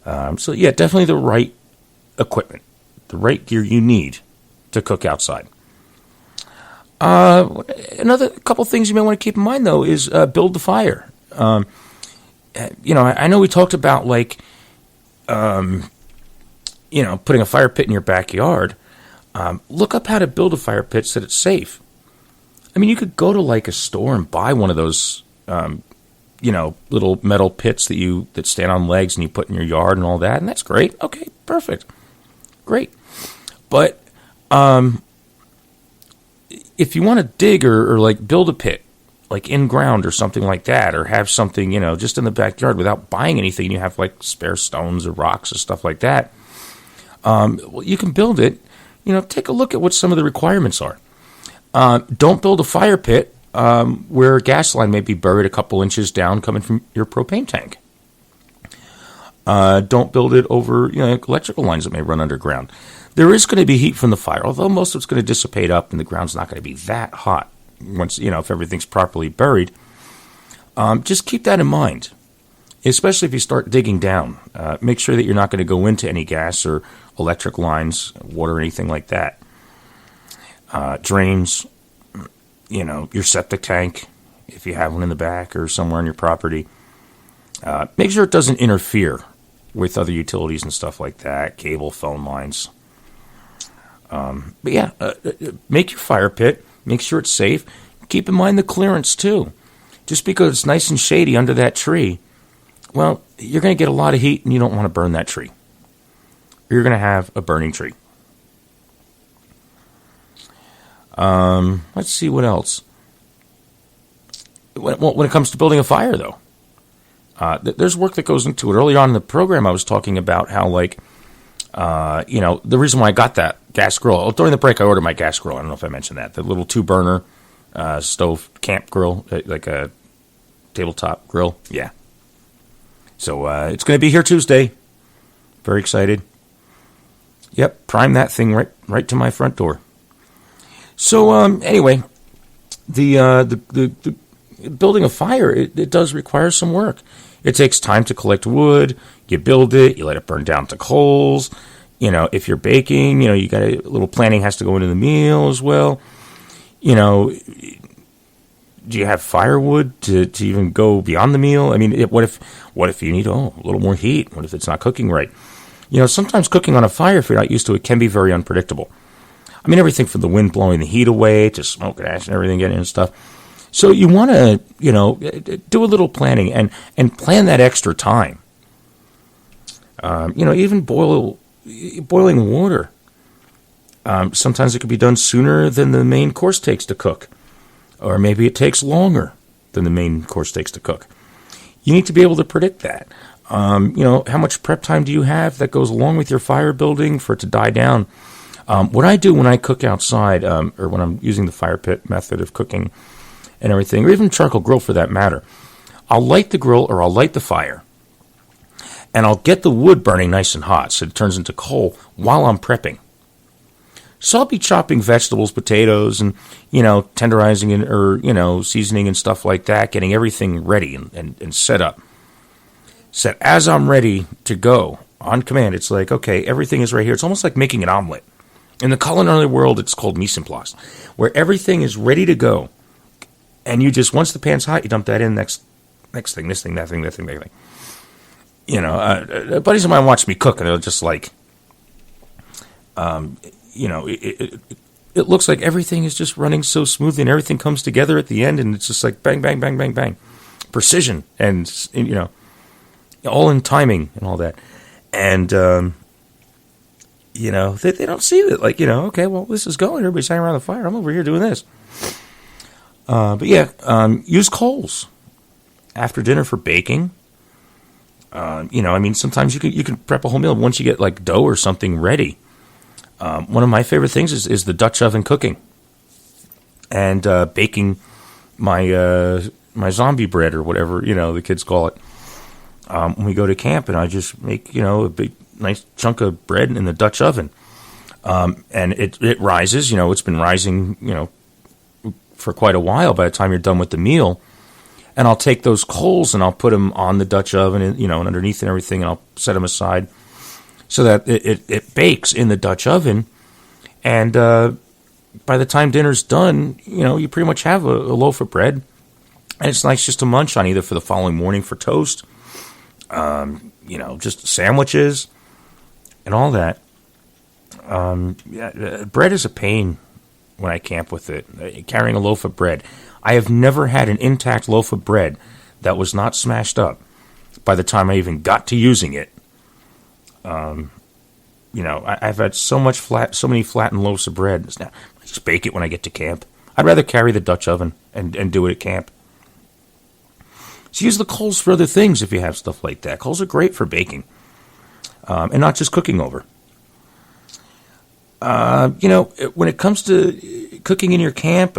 So, yeah, definitely the right equipment, the right gear you need to cook outside. Another couple things you may want to keep in mind, though, is build the fire. I know we talked about, putting a fire pit in your backyard. Look up how to build a fire pit so that it's safe. You could go to, a store and buy one of those, little metal pits that stand on legs and you put in your yard and all that, and that's great. Okay, perfect. Great. But, if you want to dig or build a pit, in ground or something like that, or have something, just in the backyard without buying anything, you have spare stones or rocks or stuff like that, you can build it. Take a look at what some of the requirements are. Don't build a fire pit where a gas line may be buried a couple inches down coming from your propane tank. Don't build it over electrical lines that may run underground. There is going to be heat from the fire, although most of it's going to dissipate up and the ground's not going to be that hot once, if everything's properly buried. Just keep that in mind, especially if you start digging down. Make sure that you're not going to go into any gas or electric lines, water, or anything like that. Drains, your septic tank, if you have one in the back or somewhere on your property. Make sure it doesn't interfere with other utilities and stuff like that, cable, phone lines. Make your fire pit. Make sure it's safe. Keep in mind the clearance, too. Just because it's nice and shady under that tree, well, you're going to get a lot of heat and you don't want to burn that tree. Or you're going to have a burning tree. Let's see what else. When it comes to building a fire, though, there's work that goes into it. Earlier on in the program, I was talking about how, the reason why I got that gas grill. During the break, I ordered my gas grill. I don't know if I mentioned that. The little 2-burner stove camp grill, like a tabletop grill. Yeah. So it's going to be here Tuesday. Very excited. Yep, prime that thing right to my front door. So anyway, the building a fire, it does require some work. It takes time to collect wood. You build it. You let it burn down to coals. If you're baking, you got a little planning has to go into the meal as well. Do you have firewood to even go beyond the meal? What if you need a little more heat? What if it's not cooking right? Sometimes cooking on a fire, if you're not used to it, can be very unpredictable. Everything from the wind blowing the heat away to smoke and ash and everything getting and stuff. So you want to, do a little planning and plan that extra time. Even boiling water. Sometimes it can be done sooner than the main course takes to cook. Or maybe it takes longer than the main course takes to cook. You need to be able to predict that. How much prep time do you have that goes along with your fire building for it to die down? What I do when I cook outside, or when I'm using the fire pit method of cooking and everything, or even charcoal grill for that matter, I'll light the grill or I'll light the fire, and I'll get the wood burning nice and hot so it turns into coal while I'm prepping. So I'll be chopping vegetables, potatoes, and, tenderizing and, or, seasoning and stuff like that, getting everything ready and set up. Set as I'm ready to go on command. It's like, okay, everything is right here. It's almost like making an omelet. In the culinary world, it's called mise en place, where everything is ready to go. And you just, once the pan's hot, you dump that in, next thing, this thing, that thing, that thing, that thing. Buddies of mine watch me cook, and they're just like, it's it looks like everything is just running so smoothly and everything comes together at the end and it's just like bang, bang, bang, bang, bang. Precision and all in timing and all that. And, they don't see it. Like, okay, well, this is going. Everybody's hanging around the fire. I'm over here doing this. Use coals after dinner for baking. Sometimes you can prep a whole meal once you get like dough or something ready. One of my favorite things is the Dutch oven cooking and baking my zombie bread or whatever, the kids call it. When we go to camp and I just make, a big, nice chunk of bread in the Dutch oven. And it rises, it's been rising, for quite a while by the time you're done with the meal. And I'll take those coals and I'll put them on the Dutch oven, and, and underneath and everything, and I'll set them aside so that it bakes in the Dutch oven. And by the time dinner's done, you pretty much have a loaf of bread. And it's nice just to munch on either for the following morning for toast, just sandwiches and all that. Bread is a pain when I camp with it. Carrying a loaf of bread. I have never had an intact loaf of bread that was not smashed up by the time I even got to using it. I've had so many flattened loaves of bread. Now, I just bake it when I get to camp. I'd rather carry the Dutch oven and do it at camp. So use the coals for other things if you have stuff like that. Coals are great for baking, and not just cooking over. When it comes to cooking in your camp,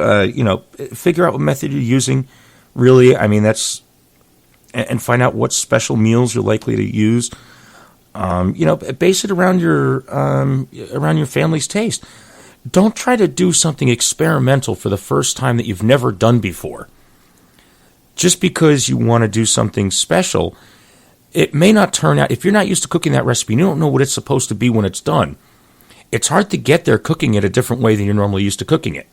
figure out what method you're using. Really, and find out what special meals you're likely to use. Base it around your family's taste. Don't try to do something experimental for the first time that you've never done before. Just because you want to do something special, it may not turn out. If you're not used to cooking that recipe, you don't know what it's supposed to be when it's done. It's hard to get there cooking it a different way than you're normally used to cooking it.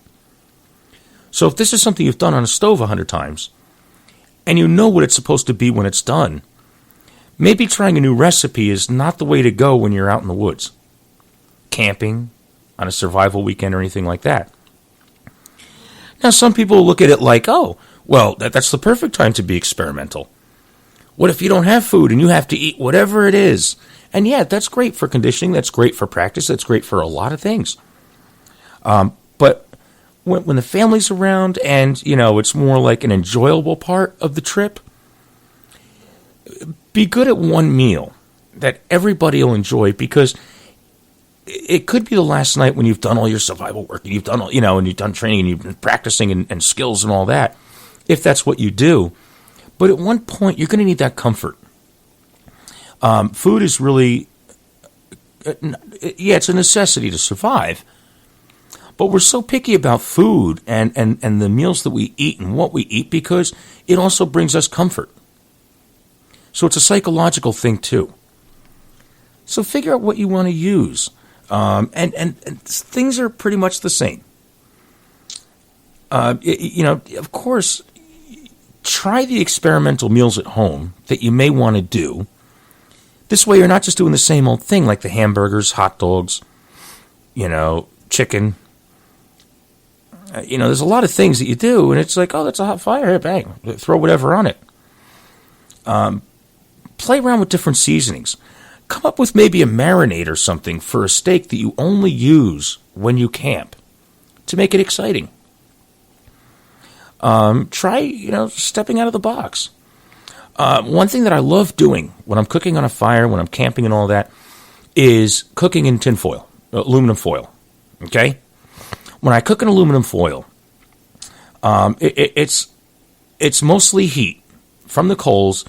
So if this is something you've done on a stove 100 times, and you know what it's supposed to be when it's done, maybe trying a new recipe is not the way to go when you're out in the woods, camping, on a survival weekend or anything like that. Now, some people look at it like, oh, well, that's the perfect time to be experimental. What if you don't have food and you have to eat whatever it is? And yeah, that's great for conditioning. That's great for practice. That's great for a lot of things. But when the family's around and, it's more like an enjoyable part of the trip, be good at one meal that everybody will enjoy, because it could be the last night when you've done all your survival work and you've done all, and you've done training and you've been practicing and skills and all that, if that's what you do. But at one point, you're going to need that comfort. Food is really, it's a necessity to survive. But we're so picky about food and the meals that we eat and what we eat because it also brings us comfort. So it's a psychological thing too. So figure out what you want to use. And things are pretty much the same. Of course, try the experimental meals at home that you may want to do. This way you're not just doing the same old thing like the hamburgers, hot dogs, chicken. There's a lot of things that you do, and it's like, oh, that's a hot fire. Hey, bang, throw whatever on it. Play around with different seasonings. Come up with maybe a marinade or something for a steak that you only use when you camp to make it exciting. Try, stepping out of the box. One thing that I love doing when I'm cooking on a fire, when I'm camping and all that, is cooking in tin foil, aluminum foil. Okay? When I cook in aluminum foil, it's mostly heat from the coals,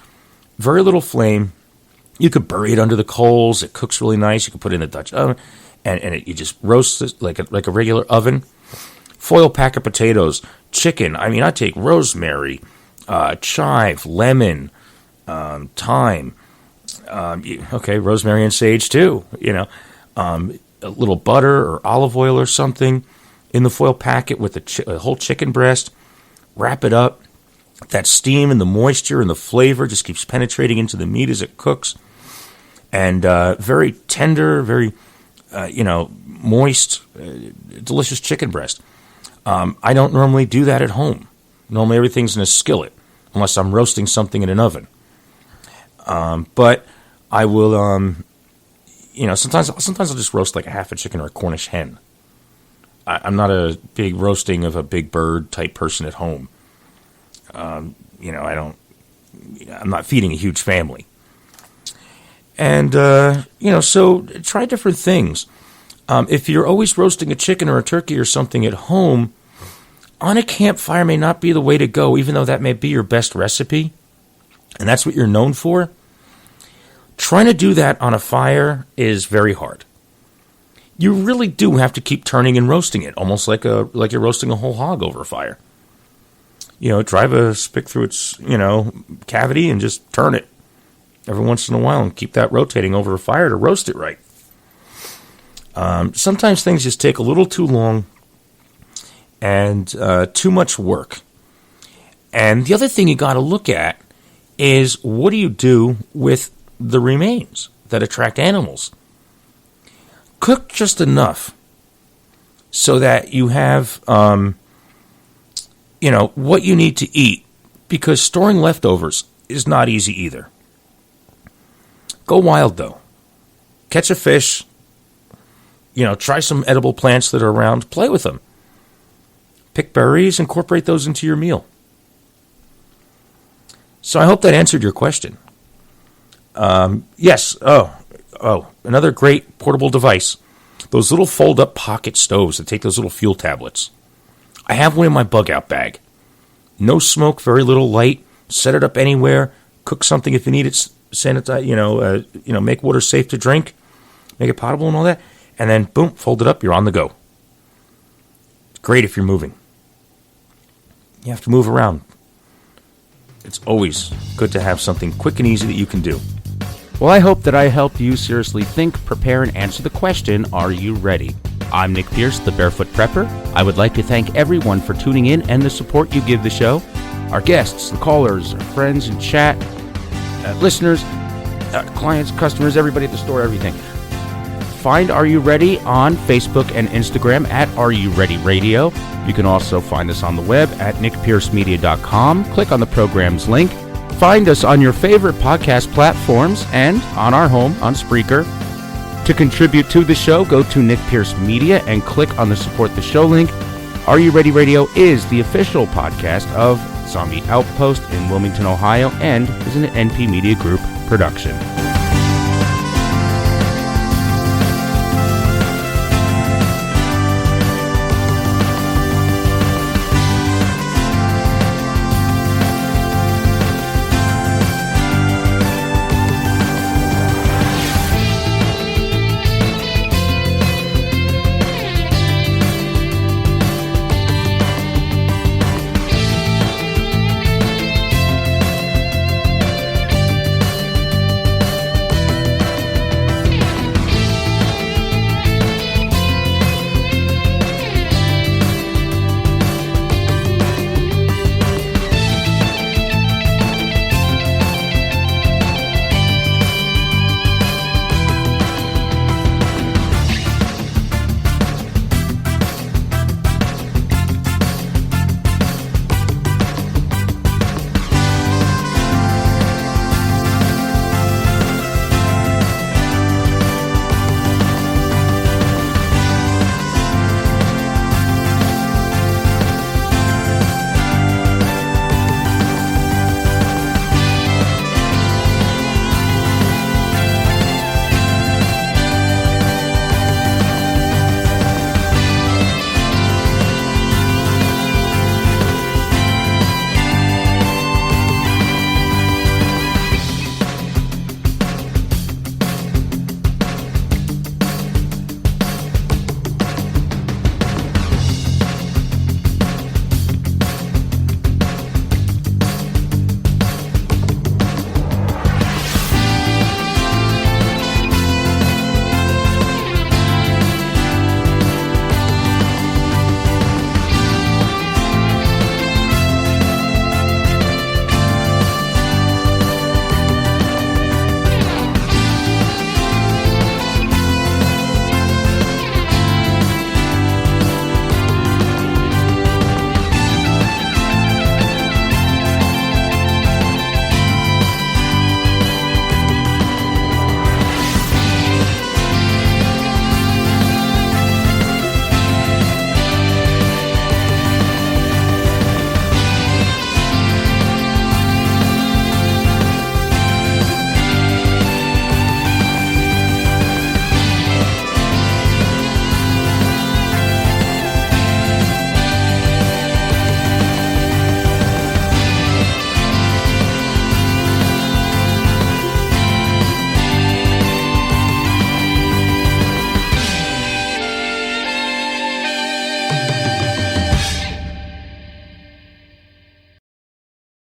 very little flame. You could bury it under the coals. It cooks really nice. You can put it in the Dutch oven, and you just roast it like a regular oven. Foil pack of potatoes, chicken. I take rosemary, chive, lemon, thyme. Rosemary and sage too. A little butter or olive oil or something in the foil packet with a whole chicken breast. Wrap it up. That steam and the moisture and the flavor just keeps penetrating into the meat as it cooks. And very tender, very, moist, delicious chicken breast. I don't normally do that at home. Normally everything's in a skillet, unless I'm roasting something in an oven. But I will, sometimes I'll just roast like a half a chicken or a Cornish hen. I'm not a big roasting of a big bird type person at home. I'm not feeding a huge family. And, so try different things. If you're always roasting a chicken or a turkey or something at home, on a campfire may not be the way to go, even though that may be your best recipe, and that's what you're known for. Trying to do that on a fire is very hard. You really do have to keep turning and roasting it, almost like you're roasting a whole hog over a fire. Drive a spick through its, cavity and just turn it every once in a while and keep that rotating over a fire to roast it right. Sometimes things just take a little too long and too much work. And the other thing you got to look at is, what do you do with the remains that attract animals? Cook just enough so that you have, what you need to eat, because storing leftovers is not easy either. Go wild, though. Catch a fish, try some edible plants that are around, play with them. Pick berries, incorporate those into your meal. So I hope that answered your question. Yes. Another great portable device. Those little fold-up pocket stoves that take those little fuel tablets. I have one in my bug-out bag. No smoke, very little light. Set it up anywhere. Cook something if you need it. Sanitize. Make water safe to drink. Make it potable and all that. And then, boom, fold it up. You're on the go. It's great if you're moving. You have to move around. It's always good to have something quick and easy that you can do. Well, I hope that I helped you seriously think, prepare, and answer the question, are you ready? I'm Nick Pierce, the Barefoot Prepper. I would like to thank everyone for tuning in and the support you give the show. Our guests, the callers, our friends in chat, listeners, clients, customers, everybody at the store, everything. Find Are You Ready on Facebook and Instagram at Are You Ready Radio. You can also find us on the web at nickpiercemedia.com. Click on the program's link. Find us on your favorite podcast platforms and on our home on Spreaker. To contribute to the show, go to Nick Pierce Media and click on the Support the Show link. Are You Ready Radio is the official podcast of Zombie Outpost in Wilmington, Ohio, and is an NP Media Group production.